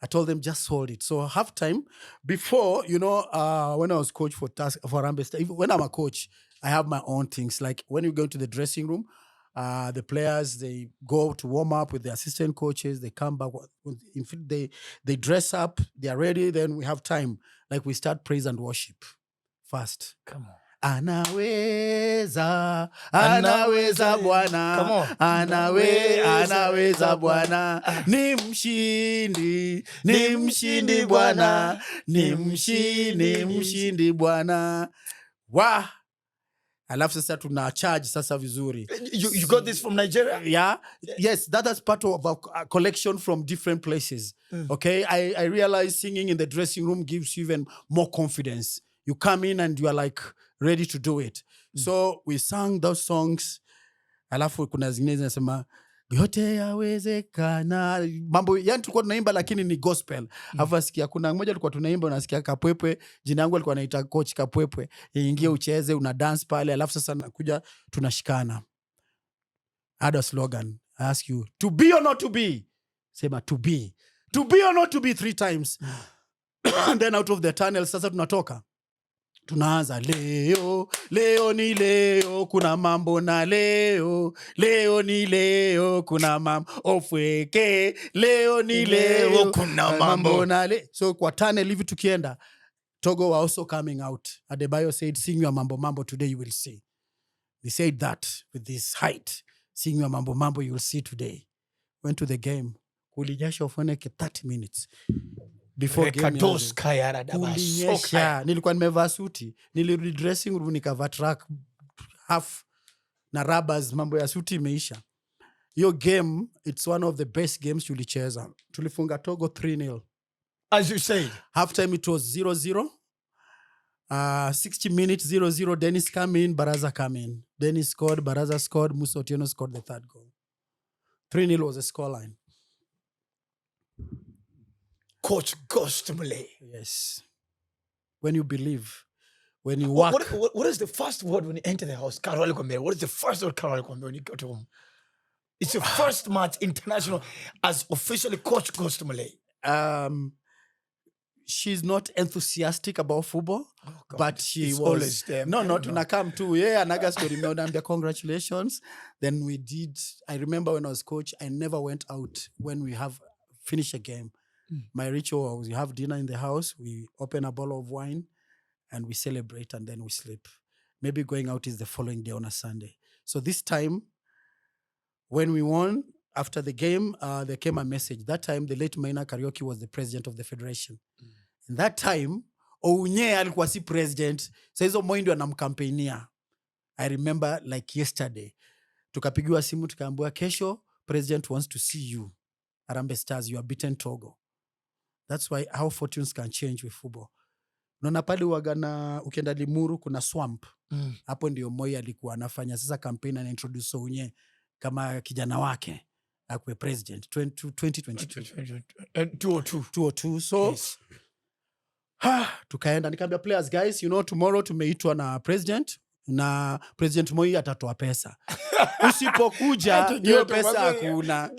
I told them, just hold it. So halftime, before, you know, when I was coach for Harambee Stars, when I'm a coach, I have my own things. Like when you go to the dressing room, the players, they go to warm up with the assistant coaches. They come back. They dress up. They are ready. Then we have time. Like we start praise and worship first. Come on. Anaweza Bwana, anaweza Bwana, ni mshindi Bwana, ni mshindi Bwana. Wow. alafu sasa tuna charge sasa vizuri. You got this from Nigeria? Yeah. Yes, that's part of a collection from different places. Okay, I realize singing in the dressing room gives you even more confidence. You come in and you are like ready to do it. So we sang those songs. Alafu kuna zingine zinasema yote yawezekana. Mambo yani tulikuwa tunaimba lakini ni gospel. Alafu asikia kuna mmoja tulikuwa tunaimba unasikia Kapwepwe, jina yangu alikuwa anaita coach Kapwepwe. Ingie ucheze, una dance pale, alafu sasa nakuja tunashikana. Ada slogan, I ask you, to be or not to be? Sema to be. To be or not to be 3 times. And then out of the tunnel sasa tunatoka. Tunaanza leo ni leo kuna mambo na leo ni leo kuna mambo ofweke leo ni leo kuna mambo na leo. So kwa tunnel hivi tukienda, Togo were also coming out. Adebayo said, sing your mambo today you will see. They said that with this height, sing your mambo you will see today. Went to the game. Kulinyesha ufoneke 30 minutes. Before game kulinyesha. Nilikuwa nimevaa suti. Nilirudi dressing room nikavaa track half na rubbers, mambo ya suti imeisha. Your game, it's one of the best games tulicheza. Tulifunga Togo 3-0. As you said. Half time it was 0-0. 60 minutes 0-0. Dennis come in, Baraza come in. Dennis scored, Baraza scored, Musa Otieno scored the 3rd goal. 3-0 was the scoreline. Coach Ghost Mulee. Yes. When you believe, when you work. What is the first word when you enter the house? Karoli Kwambere. What is the first word Karoli Kwambere when you go to home? It's your first match international as officially Coach Ghost Mulee. She's not enthusiastic about football, but she it's was always them. No, tunakam too. Yeah, anaga story meodambia congratulations. Then we did. I remember when I was coach, I never went out when we have finished a game. My ritual was we have dinner in the house, we open a bottle of wine, and we celebrate, and then we sleep. Maybe going out is the following day on a Sunday. So this time, when we won, after the game, there came a message. That time, the late Maina Karaoke was the president of the federation. And that time, Ounye alikuwa si president. So hizo Moi ndio anamkampenia. I remember like yesterday. Tukapigiwa simu, tukaambiwa kesho, president wants to see you. Harambee Stars, you are beaten Togo. That's why how fortunes can change with football. Nona pale wagana ukienda Limuru kuna swamp. Hapo ndio Moi alikuwa anafanya sasa campaign na introduce Ounye kama kijana wake akwe president 2022 202. So yes. Tukaenda nikaambia players, guys, you know tomorrow tumeitwa na president na President Moi atatoa pesa. Usipokuja hiyo pesa hakuna.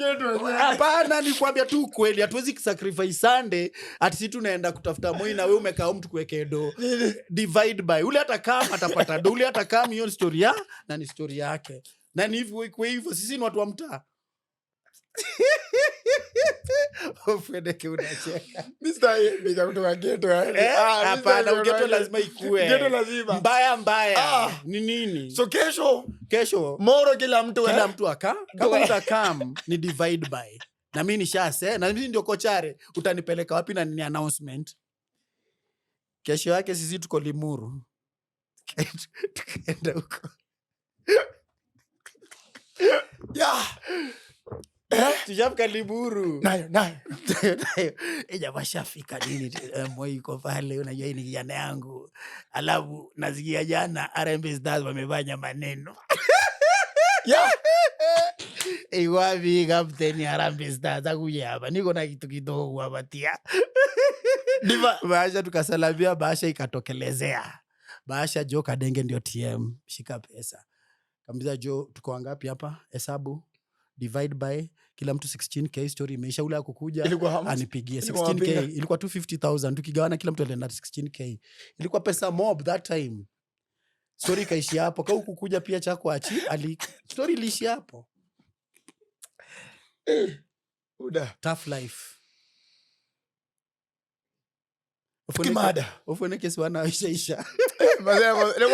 Hapana, nikwambia tu kweli, hatuwezi sacrifice Sunday ati sisi tunaenda kutafuta Moi na wewe umekaa mtu kuweke do. Divide by. Ule atakam atapata do, ule atakam hiyo story ya na ni story yake. Na ni hivyo sisi ni watu wa mtaa. Ofweke unacheka. Mr. Bika kutoka ghetto. Hapana, ghetto lazima ikue. Ghetto lazima. Mbaya. Ni nini? So kesho moro kila mtu kama utakam ni divide by. Na mimi nishase, na mimi ndio kochare, utanipeleka wapi na nini announcement? Kesho yake sisi tuko Limuru. Tukaenda huko. Yeah. Tujafika Limuru. Nayo. Washafika nini? Moi iko pale, unajua hii ni kijana yangu. Alafu nasikia jana Harambee Stars wamefanya maneno. Yeah. Wapi kapteni Harambee Stars akuja hapa. Niko na kitu kidogo kuwapatia. Bahasha tukasalamia, bahasha ikatokelezea. Bahasha Joe Kadenge ndio TM, shika pesa. Kambiza Joe, tuko wangapi hapa? Hesabu. Divide by kila mtu 16k, story imeisha. Ule akukuja anipigie 16k, ilikuwa 250,000, tukigawana kila mtu alienda 16k. Ilikuwa pesa mob that time. Story kaishi hapo. Kwa ukukuja pia chako achi story ilishi hapo. Tough life. Ufuneke swana isha.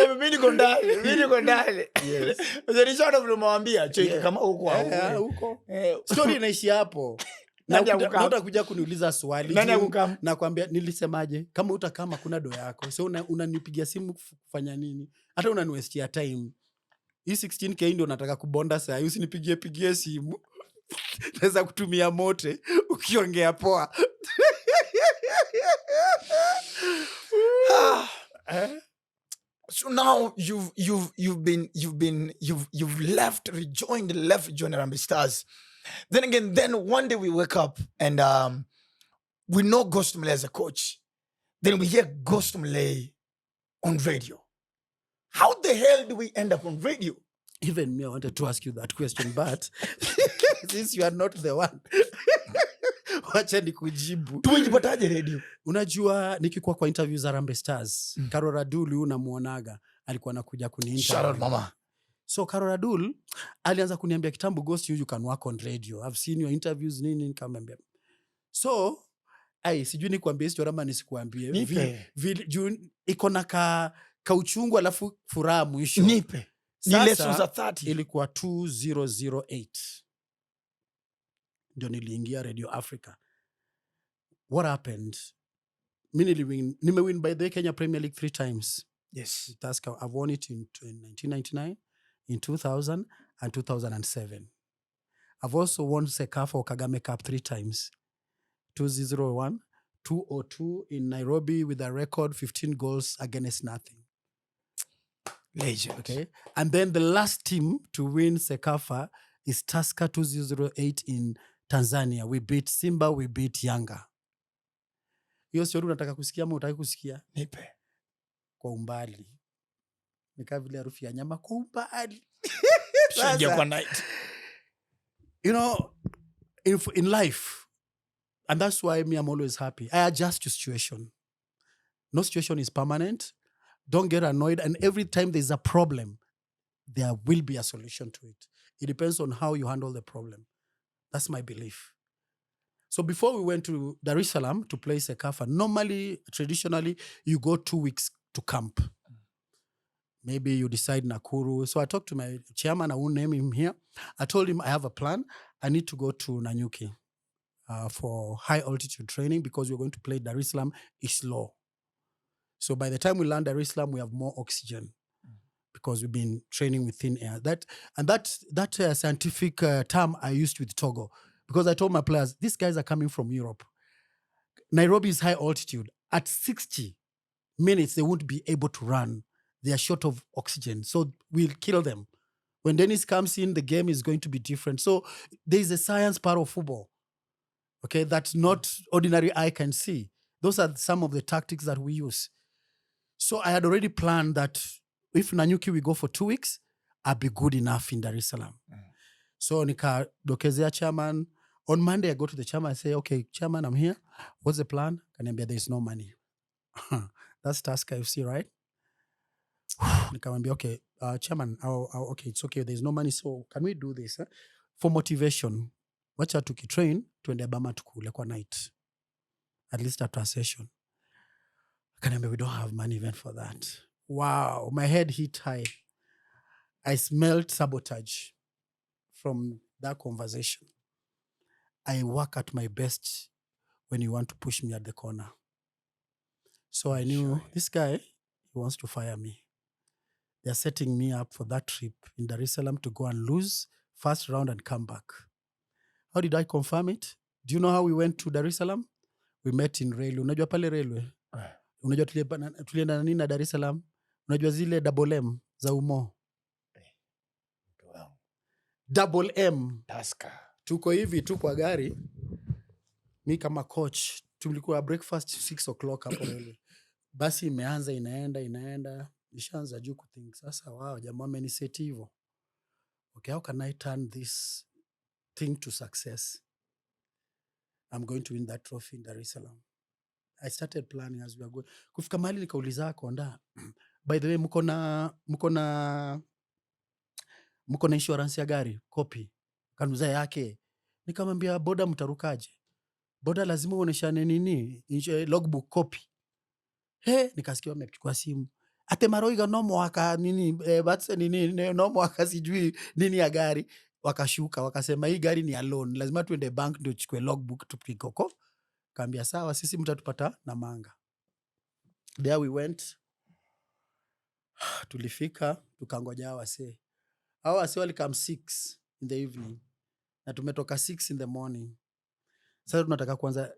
Mimi niko ndani. Yes. Mzee Richard vile mwambia cheki kama huko. Huko. Story inaishi hapo. Nani na akukam? utakuja kuniuliza swali Nani juu akukam? nakwambia nilisemaje kama utakama kuna do yako so unanipigia simu kufanya nini hata unaniwestia time hii 16k ndio nataka kubonda saa hii usinipigie simu naweza kutumia mote ukiongea poa. So now you've rejoined Harambee Stars. Then again, one day we wake up and we know Ghost Mulee as a coach. Then we hear Ghost Mulee on radio. How the hell do we end up on radio? Even me, I wanted to ask you that question, but since you are not the one, wacha nikujibu. Tumejipataje radio? Unajua nikikuwa kwa interview za Harambee Stars, Carol Radul unamuonaga alikuwa anakuja kuni Shout out mama. So Carol Radul alianza kuniambia kitambo Ghost you can work on radio. I've seen your interviews nini nikamwambia. So sijui nikwambie history ama nisikuambie. Juu iko na ka uchungu alafu furaha mwisho. Nipe. Ni lessons za 30. Ilikuwa 2008. Ndio niliingia Radio Africa. What happened? Mimi nimewin by the Kenya Premier League 3 times. Yes. Tusker, I've won it in 1999, in 2000 and 2007. I've also won Sekafa or Kagame Cup 3 times. 2001, 2002 in Nairobi with a record 15 goals against nothing. Legend. Okay. And then the last team to win Sekafa is Tusker 2008 in Tanzania. We beat Simba, we beat Yanga. Hiyo story unataka kusikia ama unataka kusikia? Nipe. Kwa umbali. Nika vile harufu ya nyama kwa umbali. Kwa night. You know, in life, and that's why I'm always happy. I adjust to situation. No situation is permanent. Don't get annoyed. And every time there's a problem, there will be a solution to it. It depends on how you handle the problem. That's my belief. So before we went to Dar es Salaam to play Sekafa, normally, traditionally, you go 2 weeks to camp. Maybe you decide Nakuru. So I talked to my chairman, I won't name him here. I told him I have a plan. I need to go to Nanyuki for high altitude training because we're going to play Dar es Salaam is low. So by the time we land Dar es Salaam, we have more oxygen because we've been training with thin air. That scientific term I used with Togo because I told my players, these guys are coming from Europe. Nairobi is high altitude. At 60 minutes, they won't be able to run. They are short of oxygen. So we'll kill them. When Dennis comes in, the game is going to be different. So there is a science part of football, okay, that not ordinary eye can see. Those are some of the tactics that we use. So I had already planned that if Nanyuki we go for 2 weeks, I'll be good enough in Dar es Salaam. So nikadokezea chairman. On Monday, I go to the chairman and say, okay, chairman, I'm here. What's the plan? Kaniambia, there's no money. That's Tusker FC, right? Nikamwambia, okay, chairman, okay, it's okay. There's no money. So can we do this? For motivation, wacha tukitrain, tuende Bama tukule kwa night. At least after a session. Kaniambia, we don't have money even for that. Wow, my head hit high. I smelled sabotage from that conversation. I work at my best when you want to push me at the corner. So I knew this guy, he wants to fire me. They're setting me up for that trip in Dar es Salaam to go and lose first round and come back. How did I confirm it? Do you know how we went to Dar es Salaam? We met in railway. Unajua pale railway? Unajua tulienda nini na Dar es Salaam? Unajua zile double M za Umo? Double M. Tusker. Tuko hivi tu kwa gari. Mi kama coach, tulikuwa breakfast 6 o'clock hapo railway. Basi imeanza inaenda. Nishaanza juu kuthink. Sasa wow, jamaa ameniseti hivyo. Okay, how can I turn this thing to success? I'm going to win that trophy in Dar es Salaam. I started planning as we were going. Kufika mahali nikauliza konda. By the way, mko na insurance ya gari, copy. Kanuza yake. Nikamwambia boda mtarukaje? Boda lazima uoneshane nini? Logbook copy. Nikasikia wamechukua simu. Ate maroiga nomo waka nini batse nini nomo waka sijui nini ya gari. wakashuka wakasema hii gari ni alone, lazima tuende bank ndio chukue logbook tupikoko. Kaambia sawa, sisi mtatupata Namanga. There we went. Tulifika tukangoja hao wase walikam 6 in the evening na tumetoka 6 in the morning. Sasa tunataka kuanza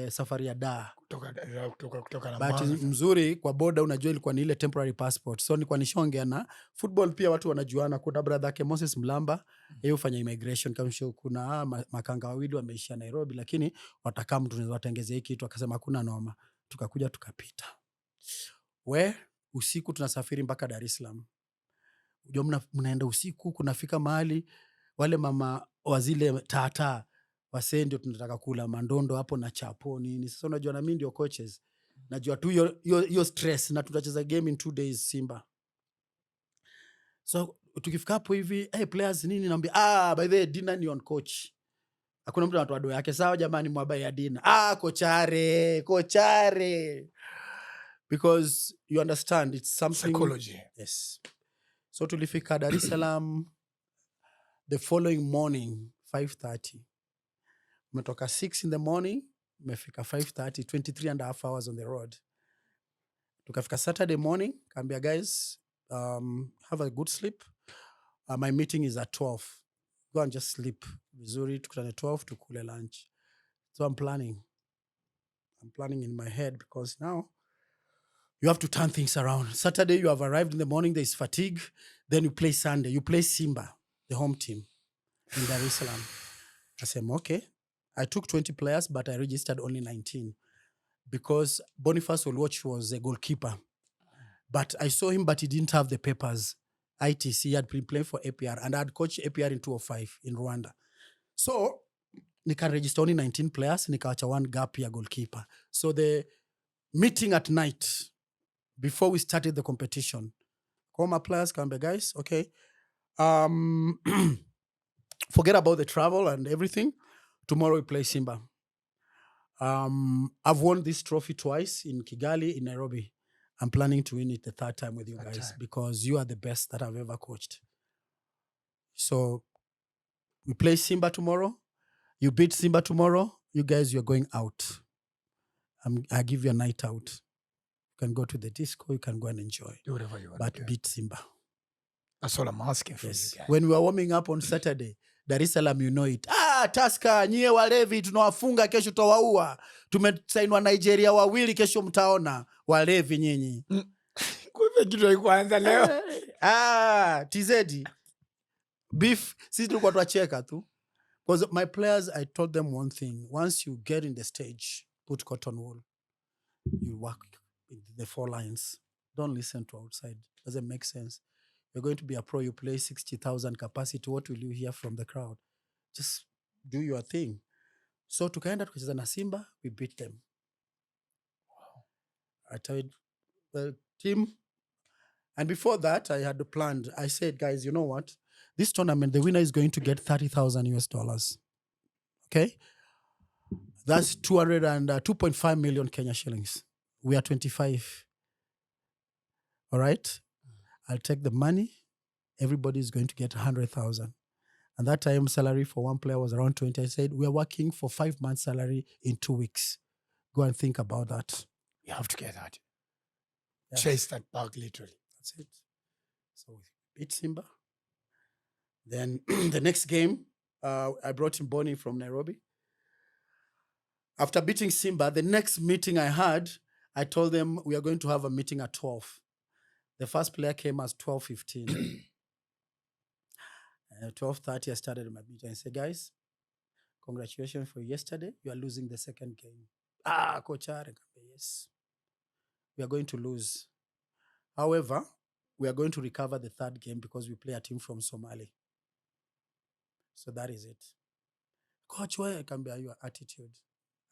safari ya Dar. Kutoka na Bahati Mwanza. mzuri kwa boda, unajua ilikuwa ni ile temporary passport, so nilikuwa nishongea na football pia, watu wanajuana. Kuna brother yake Moses Mlamba, yeye hufanya immigration kama show. Kuna makanga wawili wameishia Nairobi, lakini watakaa mtu tunaweza watengezea hiki kitu. Akasema hakuna noma, tukakuja tukapita. Usiku tunasafiri mpaka Dar es Salaam. Unajua mnaenda usiku, kunafika mahali wale mama wa zile tata wase ndio tunataka kula mandondo hapo na chapo nini. Sasa unajua na mimi ndio coaches, najua tu hiyo stress, na tutacheza game in 2 days Simba. So tukifika hapo hivi, hey players nini, naambia by the way dinner ni on coach. Hakuna mtu anatoa doa yake, sawa jamani mwabai ya dinner. Kochare because you understand it's something Psychology. Yes. So tulifika Dar es Salaam the following morning 5:30. Umetoka 6 in the morning, umefika 5:30, 23.5 hours on the road. Tukafika Saturday morning, kaambia guys, have a good sleep. My meeting is at 12. Go and just sleep. Vizuri, tukutane 12 tukule lunch. So I'm planning in my head because now you have to turn things around. Saturday, you have arrived in the morning, there is fatigue. Then you play Sunday. You play Simba, the home team, in Dar es Salaam. I said, okay. I took 20 players, but I registered only 19 because Boniface Oluoch was a goalkeeper. But I saw him, but he didn't have the papers. ITC, he had been playing for APR, and I had coached APR in 2005 in Rwanda. So, nika register only 19 players, nikawacha one gap ya goalkeeper. So the meeting at night, before we started the competition, call my players, come back, guys, okay. Forget about the travel and everything. Tomorrow we play Simba. I've won this trophy twice in Kigali, in Nairobi. I'm planning to win it the third time with you guys because you are the best that I've ever coached. So we play Simba tomorrow. You beat Simba tomorrow. You guys, you're going out. I give you a night out. You can go to the disco. You can go and enjoy. Do whatever you want. But beat Simba. That's all I'm asking for you guys. When we were warming up on Saturday, Dar es Salaam, you know it. Tusker, nyie walevi tunawafunga kesho, tawaua. Tumesainwa Nigeria wawili, kesho mtaona walevi nyinyi. Kwa kitu haikuanza leo. TZ. Beef, sisi tulikuwa tuacheka tu. Because my players, I told them one thing. Once you get in the stage, put cotton wool. You work in the 4 lines. Don't listen to outside. Doesn't make sense. You're going to be a pro, you play 60,000 capacity. What will you hear from the crowd? Just do your thing. So tukaenda tukacheza na Simba, we beat them. Wow. I told the team, and before that, I had planned. I said, guys, you know what? This tournament, the winner is going to get $30,000. Okay? That's 2.5 million Kenya shillings. We are 25. All right? I'll take the money. Everybody is going to get 100,000. And that time, salary for one player was around 20. I said, we are working for 5 months' salary in 2 weeks. Go and think about that. You have to get that. Yeah. Chase that bag, literally. That's it. So we beat Simba. Then the next game, I brought in Bonnie from Nairobi. After beating Simba, the next meeting I had, I told them we are going to have a meeting at 12. The first player came as 12:15. 12:30, I started my meeting. I said, guys, congratulations for yesterday. You are losing the second game. Coach Arek, yes. We are going to lose. However, we are going to recover the third game because we play a team from Somali. So that is it. Coach, why I can be your attitude?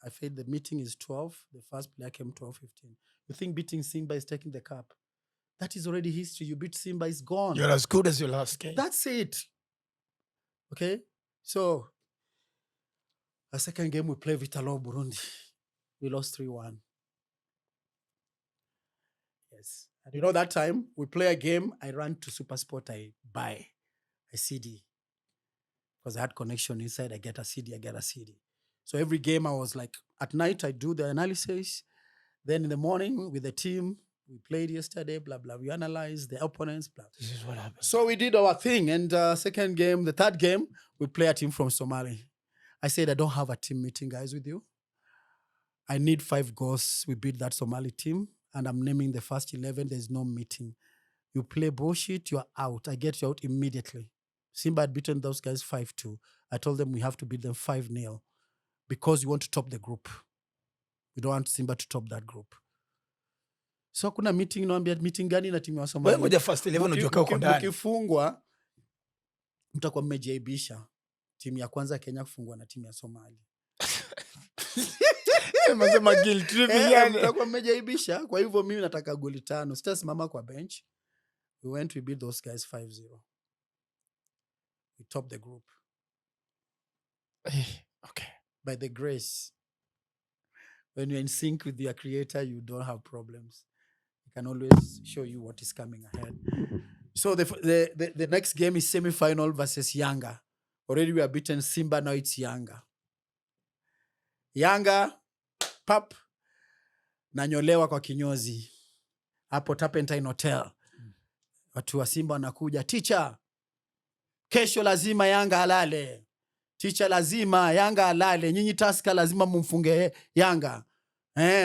I felt the meeting is 12. The first player came 12:15. You think beating Simba is taking the cup? That is already history. You beat Simba, it's gone. You're as good as your last game. That's it. Okay? So, a second game we play Vitalo Burundi. We lost 3-1. Yes. And that time, we play a game, I ran to SuperSport, I buy a CD. because I had connection inside. I get a CD. So every game I was like, at night I do the analysis. Then in the morning with the team, we played yesterday, blah, blah. We analyzed the opponents, blah. This is what happened. So we did our thing. And the third game, we play a team from Somali. I said, I don't have a team meeting, guys, with you. I need 5 goals. We beat that Somali team. And I'm naming the first 11. There's no meeting. You play bullshit, you're out. I get you out immediately. Simba had beaten those guys 5-2. I told them we have to beat them 5-0 because we want to top the group. We don't want Simba to top that group. So kuna meeting, naambia meeting gani na timu ya Somalia. Wewe ngoja first 11 unajua kwa uko ndani. Ukifungwa mtakuwa mmejaibisha. Timu ya kwanza Kenya kufungwa na timu ya Somalia. Mnasema guilt trip yani. Mtakuwa mmejaibisha. Kwa hivyo mimi nataka goli 5. Sitasimama kwa bench. We beat those guys 5-0. We top the group. Okay. By the grace. When you're in sync with your creator, you don't have problems. He can always show you what is coming ahead. So the next game is semi-final versus Yanga. Already we are beaten Simba, now it's Yanga. Yanga, pap, nanyolewa kwa kinyozi. Hapo Turpentine Hotel. Watu wa Simba wanakuja, teacher, kesho lazima Yanga halale. Teacher lazima Yanga halale. Nyinyi Tusker lazima mumfunge Yanga.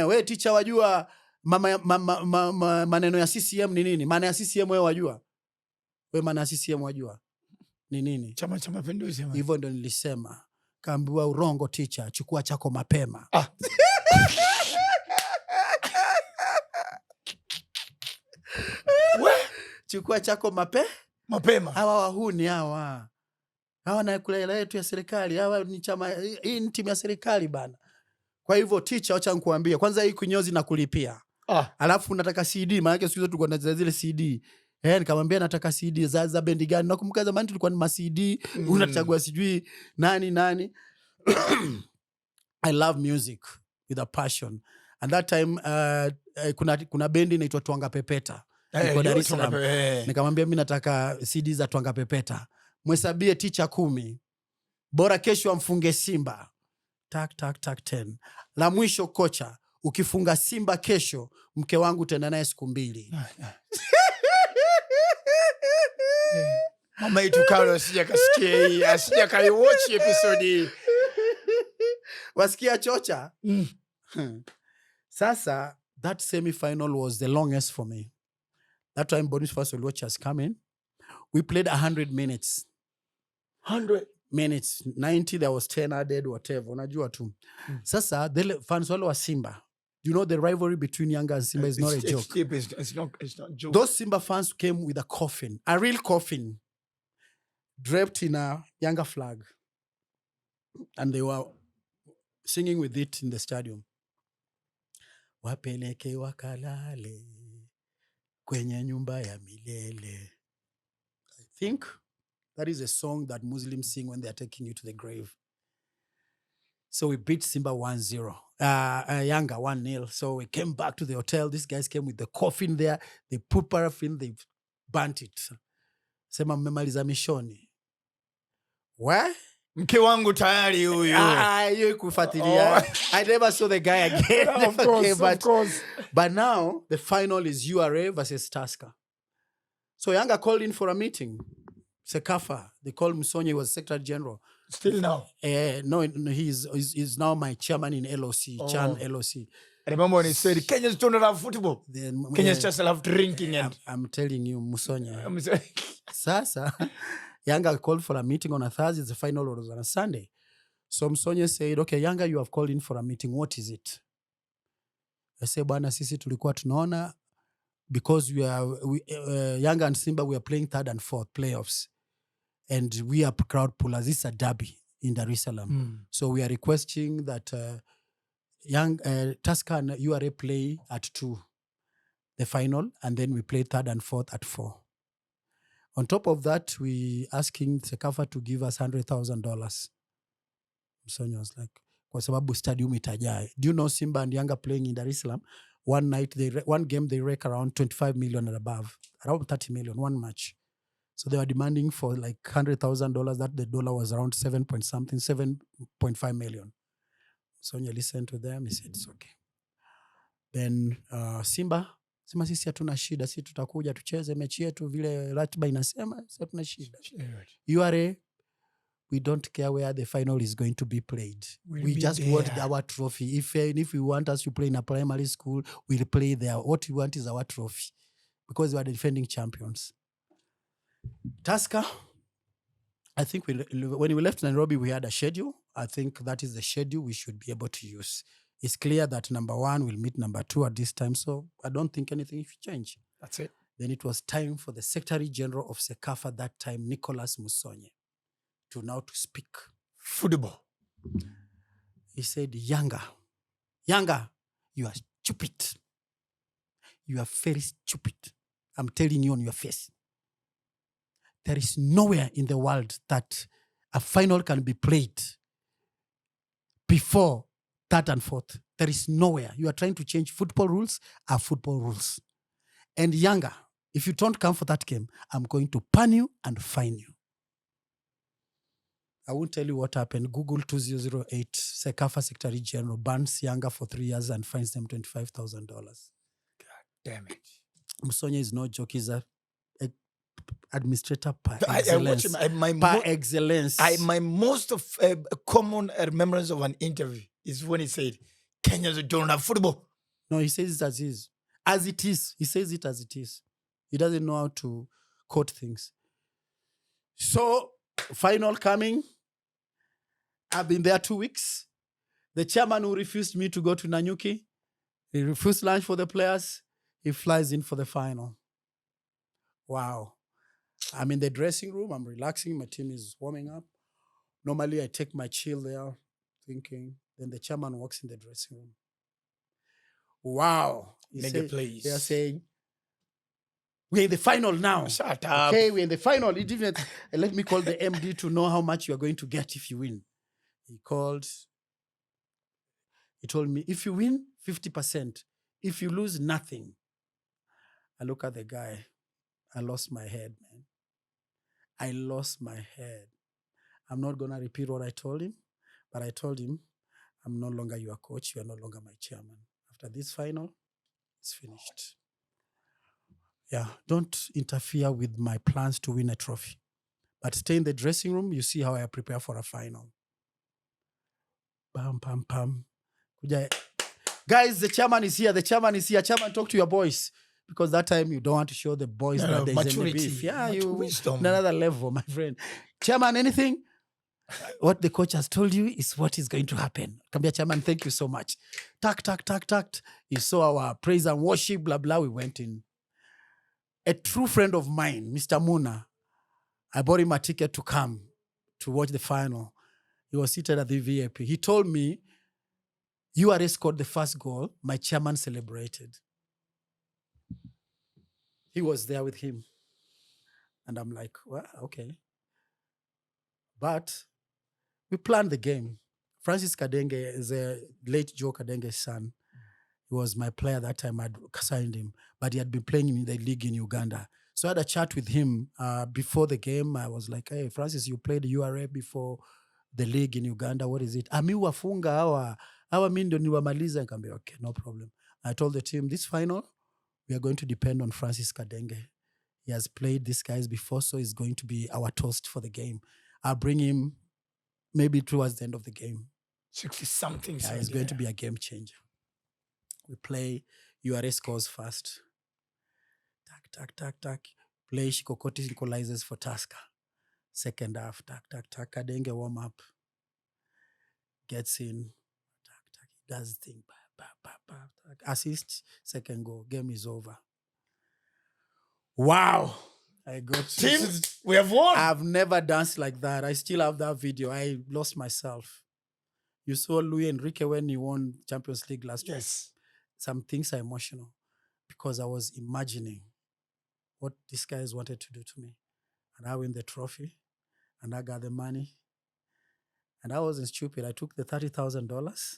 We teacher wajua maneno ya CCM ni nini? Maana ya CCM wewe wajua? We maana ya CCM wajua? Ni nini? Chama cha Mapinduzi. Hivyo ndio nilisema. Kaambiwa urongo teacher, chukua chako mapema. Chukua chako mapema. Hawa wahuni hawa. Hawa na kula yetu ya serikali. Hawa ni chama, hii ni timu ya serikali bana. Kwa hivyo teacher, acha nikuambie, kwanza hii kunyozi na kulipia. Alafu nataka CD, maana yake siku hizo tulikuwa na zile CD. Nikamwambia nataka CD za bendi gani? Nakumbuka zamani tulikuwa na CD, unachagua sijui nani. I love music with a passion. And that time kuna bendi inaitwa Twanga Pepeta. Niko Dar es Salaam. Nikamwambia mimi nataka CD za Twanga Pepeta. Mwesabie teacher 10. Bora kesho amfunge Simba. Tak 10. La mwisho kocha, ukifunga Simba kesho, mke wangu tena naye siku 2. Mama yetu Carol asija kasikia hii, asija kaiwatch episode hii. Wasikia chocha? Sasa, that semi-final was the longest for me. That time Boniface Oluoch come in. We played 100 minutes. 100 minutes. 90, there was 10 added, whatever. Unajua tu. Sasa, the fans wale wa Simba. You know the rivalry between Yanga and Simba is not a joke. It's not joke. Those Simba fans came with a coffin. A real coffin. Draped in a Yanga flag. And they were singing with it in the stadium. Wapeleke wakalale kwenye nyumba ya milele. I think that is a song that Muslims sing when they are taking you to the grave. So we beat Simba 1-0. Yanga 1-0. So we came back to the hotel. These guys came with the coffin there. They put paraffin. They burnt it. Sema mmemaliza mishoni. What? Mke wangu tayari huyu. Hiyo kufuatilia. I never saw the guy again. Of course. But now, the final is URA versus Tusker. So Yanga called in for a meeting. Sekafa. They called Musonye, he was Secretary General. Still now? No, he's now my chairman in LOC, Chan LOC. I remember when he said, Kenyans don't love football. Kenyans just love drinking. I'm telling you, Musonye. Sasa, Yanga called for a meeting on a Thursday. The final was on a Sunday. So Musonye said, okay, Yanga, you have called in for a meeting. What is it? I said, bwana sisi tulikuwa tunaona, because Yanga and Simba, we are playing 3rd and 4th playoffs. And we are crowd pullers. This is a derby in Dar es Salaam. So we are requesting that Tusker and URA play at 2, the final, and then we play 3rd and 4th at 4. On top of that, we asking Sekafa to give us $100,000. Msonyo was like, kwa sababu stadium itajai. Do you know Simba and Yanga playing in Dar es Salaam? One game they rake around 25 million and above, around 30 million, one match. So they were demanding for like $100,000. That the dollar was around 7.5 million. Sonia listened to them. He said, it's okay. Then Simba sisi hatuna shida, sisi tutakuja tucheze mechi yetu vile ratiba inasema, sisi hatuna shida. URA, we don't care where the final is going to be played. We just want our trophy. If we want us to play in a primary school, we'll play there. What we want is our trophy because we are the defending champions. Tusker, I think when we left Nairobi, we had a schedule. I think that is the schedule we should be able to use. It's clear that number 1 will meet number 2 at this time, so I don't think anything should change. That's it. Then it was time for the Secretary General of CECAFA that time, Nicholas Musonye, to speak. Football. He said, Yanga, you are stupid. You are very stupid. I'm telling you on your face. There is nowhere in the world that a final can be played before 3rd and 4th. There is nowhere. You are trying to change football rules are football rules. And Yanga, if you don't come for that game, I'm going to pan you and fine you. I won't tell you what happened. Google 2008, CECAFA Secretary General bans Yanga for 3 years and fines them $25,000. God damn it. Musonye is no joke. He's a administrator par excellence. My most common remembrance of an interview is when he said, Kenyans don't have football. No, he says it as is. As it is. He says it as it is. He doesn't know how to quote things. So, final coming. I've been there 2 weeks. The chairman who refused me to go to Nanyuki, he refused lunch for the players. He flies in for the final. Wow. I'm in the dressing room. I'm relaxing. My team is warming up. Normally, I take my chill there, thinking. Then the chairman walks in the dressing room. Wow. Please. They are saying, we're in the final now. Shut up. Okay, we're in the final. Let me call the MD to know how much you are going to get if you win. He called. He told me, if you win, 50%. If you lose, nothing. I look at the guy. I lost my head, man. I lost my head. I'm not going to repeat what I told him, but I told him, I'm no longer your coach. You are no longer my chairman. After this final, it's finished. Yeah, don't interfere with my plans to win a trophy. But stay in the dressing room. You see how I prepare for a final. Bam, bam, bam. Guys, the chairman is here. The chairman is here. Chairman, talk to your boys. Because that time you don't want to show the boys that there's any beef. Yeah, you wisdom. Another level, my friend. Chairman, anything? What the coach has told you is what is going to happen. Kambia, chairman, thank you so much. Tact. You saw our praise and worship, blah, blah. We went in. A true friend of mine, Mr. Muna, I bought him a ticket to come to watch the final. He was seated at the VIP. He told me, URA scored the first goal. My chairman celebrated. He was there with him. And I'm like, well, okay. But we planned the game. Francis Kadenge is a late Joe Kadenge's son. He was my player that time. I'd signed him. But he had been playing in the league in Uganda. So I had a chat with him before the game. I was like, hey, Francis, you played URA before the league in Uganda. What is it? Ami wafunga awa mindo niwamaliza. I can be okay, no problem. I told the team, this final, we are going to depend on Francis Kadenge. He has played these guys before, so he's going to be our toast for the game. I'll bring him maybe towards the end of the game. 60-something. Yeah, he's going to be a game changer. We play, URA scores first. Tack. Play, Shikokoti equalizes for Tusker. Second half, tack. Kadenge warm up. Gets in. Tack. He does the thing. Assist, second goal. Game is over. Wow. I got team, we have won. I've never danced like that. I still have that video. I lost myself. You saw Luis Enrique when he won Champions League last week. Some things are emotional because I was imagining what these guys wanted to do to me. And I win the trophy and I got the money. And I wasn't stupid. I took the $30,000.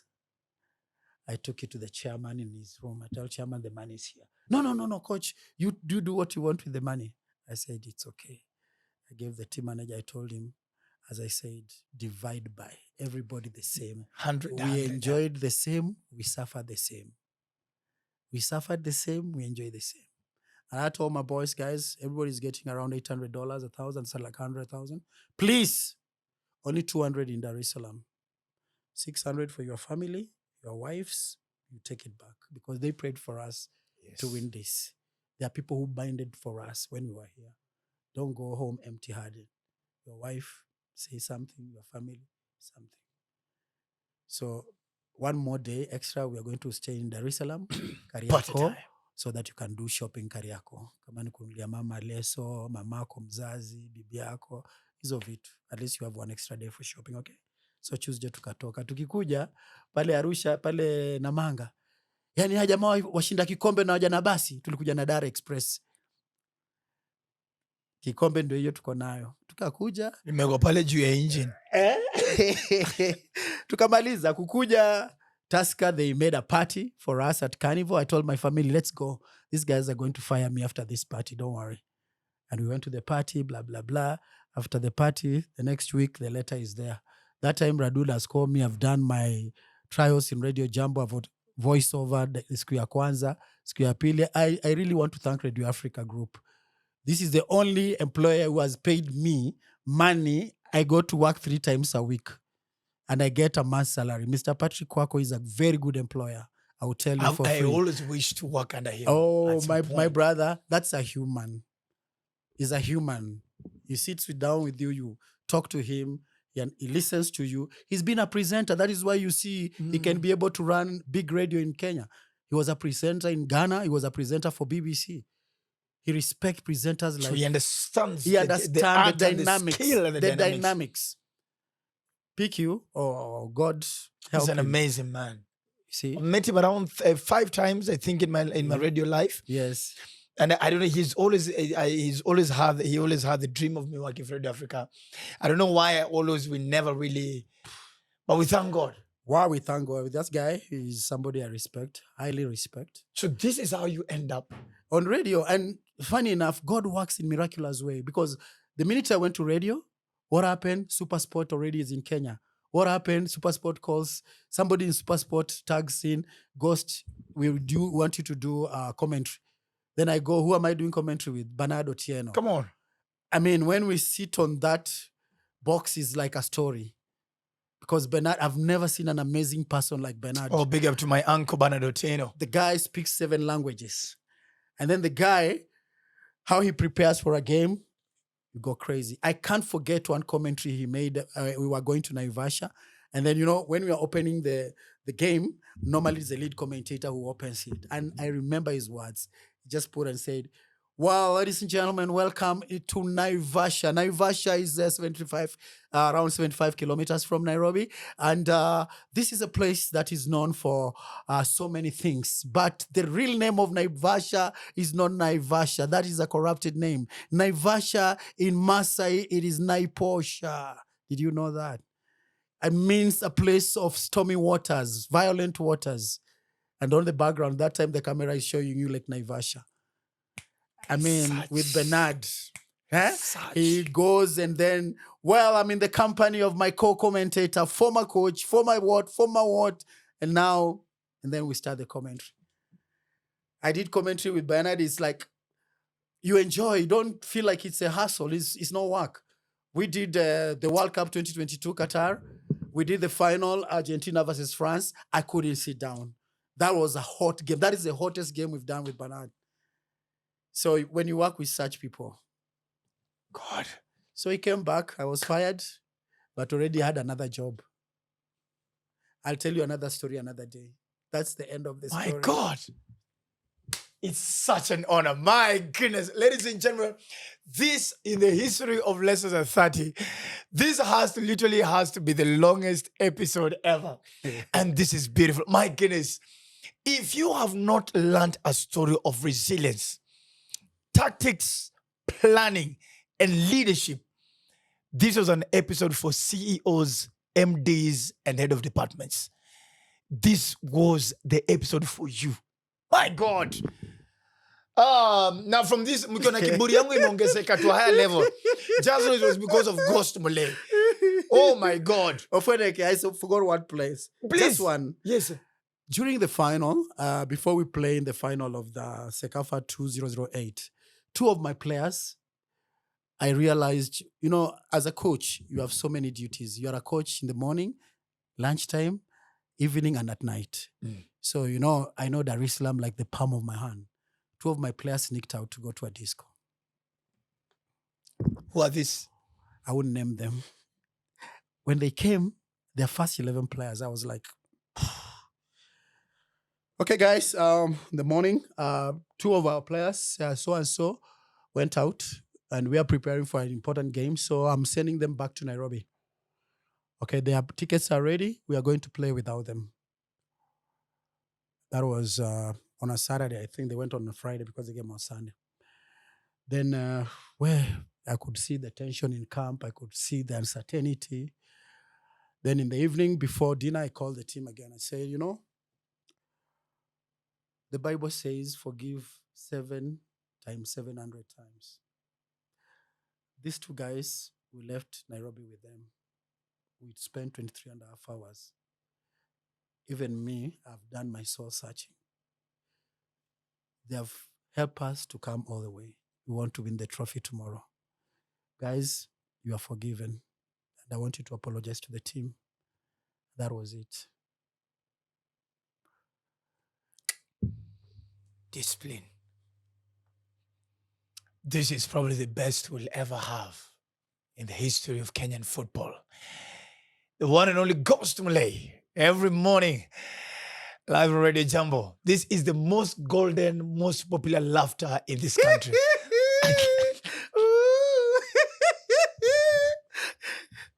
I took it to the chairman in his room. I tell chairman, the money is here. No, coach. You do what you want with the money. I said, it's okay. I gave the team manager, I told him, as I said, divide by everybody the same. 100. We enjoyed the same, we suffered the same. We suffered the same, we enjoyed the same. And I told my boys, guys, everybody's getting around $800, 1,000, so like 100,000. Please, only 200 in Dar es Salaam. 600 for your family, your wives, you take it back because they prayed for us to win this. There are people who binded for us when we were here. Don't go home empty-handed. Your wife, say something, your family, something. So one more day extra, we are going to stay in Dar es Salaam, Kariako, so that you can do shopping Kariako. Kama ni kununulia mama leso, mamako mzazi, bibi yako, hizo vitu. At least you have one extra day for shopping, okay? So Tuesday tukatoka. Tukikuja, pale Arusha, pale Namanga. Yani haja jamaa washinda kikombe na waja na basi. Tulikuja na Dar Express. Kikombe ndio hiyo tuko nayo. Tukakuja. Nimego pale juu ya engine. Tukamaliza kukuja Tusker, they made a party for us at Carnival. I told my family, let's go. These guys are going to fire me after this party, don't worry. And we went to the party, blah, blah, blah. After the party, the next week, the letter is there. That time, Radul has called me. I've done my trials in Radio Jambo. I've voiceover, siku ya kwanza, siku ya pili. I really want to thank Radio Africa Group. This is the only employer who has paid me money. I go to work 3 times a week and I get a month's salary. Mr. Patrick Kwako is a very good employer. I will tell you for free. I always wish to work under him. Oh, my brother, that's a human. He's a human. He sits down with you, you talk to him, he listens to you. He's been a presenter. That is why you see he can be able to run big radio in Kenya. He was a presenter in Ghana. He was a presenter for BBC. He respects presenters like... So he understands the dynamics. The skill and the dynamics. PQ, God help He's an him. amazing man. See? I met him around 5 times, I think, in my radio life. Yes. And I don't know, he always had the dream of me working for Radio Africa. I don't know why we never really, but we thank God. Wow, we thank God. That guy is somebody I respect, highly respect. So this is how you end up on radio. And funny enough, God works in miraculous way because the minute I went to radio, what happened? SuperSport already is in Kenya. What happened? SuperSport calls somebody in SuperSport, tags in, Ghost, we want you to do commentary. Then I go, who am I doing commentary with? Bernard Otieno. Come on. I mean, when we sit on that box is like a story. Because Bernard, I've never seen an amazing person like Bernard. Oh, big up to my uncle Bernard Otieno. The guy speaks 7 languages. And then the guy, how he prepares for a game, you go crazy. I can't forget one commentary he made. We were going to Naivasha. And then, when we are opening the game, normally it's the lead commentator who opens it. And I remember his words. Just put and said, well, ladies and gentlemen, welcome to Naivasha. Naivasha is around 75 kilometers from Nairobi. And this is a place that is known for so many things. But the real name of Naivasha is not Naivasha. That is a corrupted name. Naivasha in Maasai, it is Naiposha. Did you know that? It means a place of stormy waters, violent waters. And on the background, that time the camera is showing you like Naivasha. I mean, with Bernard, he goes and then, well, I'm in the company of my co-commentator, former coach, former what, and then we start the commentary. I did commentary with Bernard. It's like, you enjoy, you don't feel like it's a hassle. It's no work. We did the World Cup 2022 Qatar. We did the final, Argentina versus France. I couldn't sit down. That was a hot game. That is the hottest game we've done with Bernard. So when you work with such people, God. So he came back. I was fired, but already had another job. I'll tell you another story another day. That's the end of the story. My God. It's such an honor. My goodness. Ladies and gentlemen, this in the history of Lessons at 30, this literally has to be the longest episode ever. And this is beautiful. My goodness. If you have not learned a story of resilience, tactics, planning, and leadership, this was an episode for CEOs, MDs, and head of departments. This was the episode for you. My God. Now from this, mkiona kiburi yangu imeongezeka to a higher level. Just know it was because of Ghost Mulee. Oh my God. Ofweneke, I forgot what place. Please. Just one. Yes, sir. During the final, before we play in the final of the Sekafa 2008, two of my players, I realized, as a coach, you have so many duties. You are a coach in the morning, lunchtime, evening, and at night. So, I know Dar es Salaam like the palm of my hand. Two of my players sneaked out to go to a disco. Who are these? I wouldn't name them. When they came, their first 11 players, I was like, okay, guys, the morning, two of our players, so-and-so, went out, and we are preparing for an important game, so I'm sending them back to Nairobi. Okay, their tickets are ready. We are going to play without them. That was on a Saturday. I think they went on a Friday because the game was Sunday. Then where I could see the tension in camp, I could see the uncertainty. Then in the evening before dinner, I called the team again. I said, the Bible says forgive 7 times 700 times. These two guys, we left Nairobi with them. We spent 23 and a half hours. Even me, I've done my soul searching. They have helped us to come all the way. We want to win the trophy tomorrow. Guys, you are forgiven. And I want you to apologize to the team. That was it. Discipline. This is probably the best we'll ever have in the history of Kenyan football. The one and only Ghost Mulee. Every morning, live on Radio Jambo. This is the most golden, most popular laughter in this country.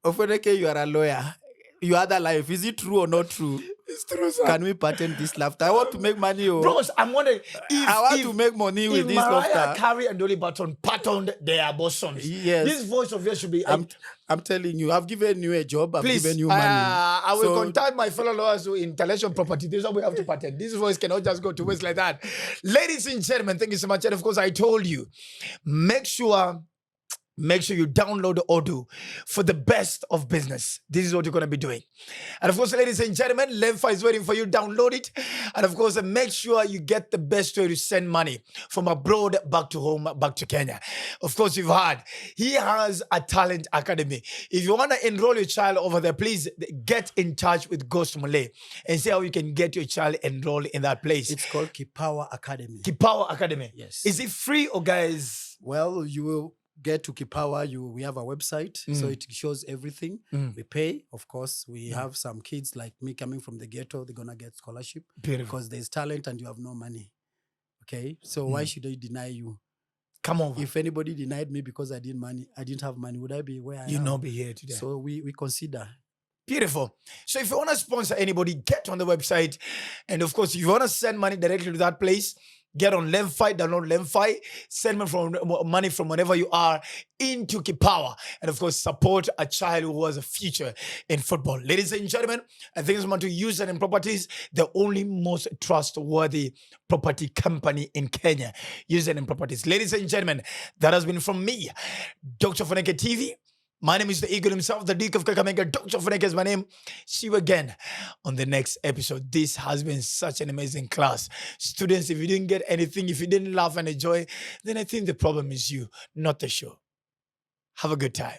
Ofweneke, you are a lawyer. Your other life, is it true or not true? It's true, sir. Can we patent this laughter? I want to make money. Bros, I'm wondering I want to make money with this Mariah laughter. Carey and Dolly Parton patterned their bosoms. Yes. This voice of yours should be... I'm telling you, I've given you a job, I've Please, given you money. I will So- contact my fellow lawyers who intellectual property. This is what we have to patent. This voice cannot just go to waste like that. Ladies and gentlemen, thank you so much. And of course, I told you, make sure you download the Odoo for the best of business. This is what you're going to be doing. And of course, ladies and gentlemen, Lemfa is waiting for you. Download it. And of course, make sure you get the best way to send money from abroad back to home, back to Kenya. Of course, you've heard, he has a talent academy. If you want to enroll your child over there, please get in touch with Ghost Mulee and see how you can get your child enrolled in that place. It's called Kipawa Academy. Kipawa Academy. Yes. Is it free or guys? Well, you will get to Kipawa. We have a website, so it shows everything. We pay, of course. We have some kids like me coming from the ghetto. They're gonna get scholarship Beautiful. because there's talent and you have no money. Okay, so why should I deny you? Come over. If anybody denied me because I didn't have money, would I be where I You am? not be here today. So we consider. Beautiful. So if you want to sponsor anybody, get on the website. And of course, if you want to send money directly to that place, get on Lemfi, download Lemfi, send money from whenever you are into Kipawa. And of course, support a child who has a future in football. Ladies and gentlemen, I think it's want to use and properties, the only most trustworthy property company in Kenya. Use and properties. Ladies and gentlemen, that has been from me, Dr. Foneke TV. My name is the Eagle himself, the Duke of Kakamega. Dr. Foneke is my name. See you again on the next episode. This has been such an amazing class. Students, if you didn't get anything, if you didn't laugh and enjoy, then I think the problem is you, not the show. Have a good time.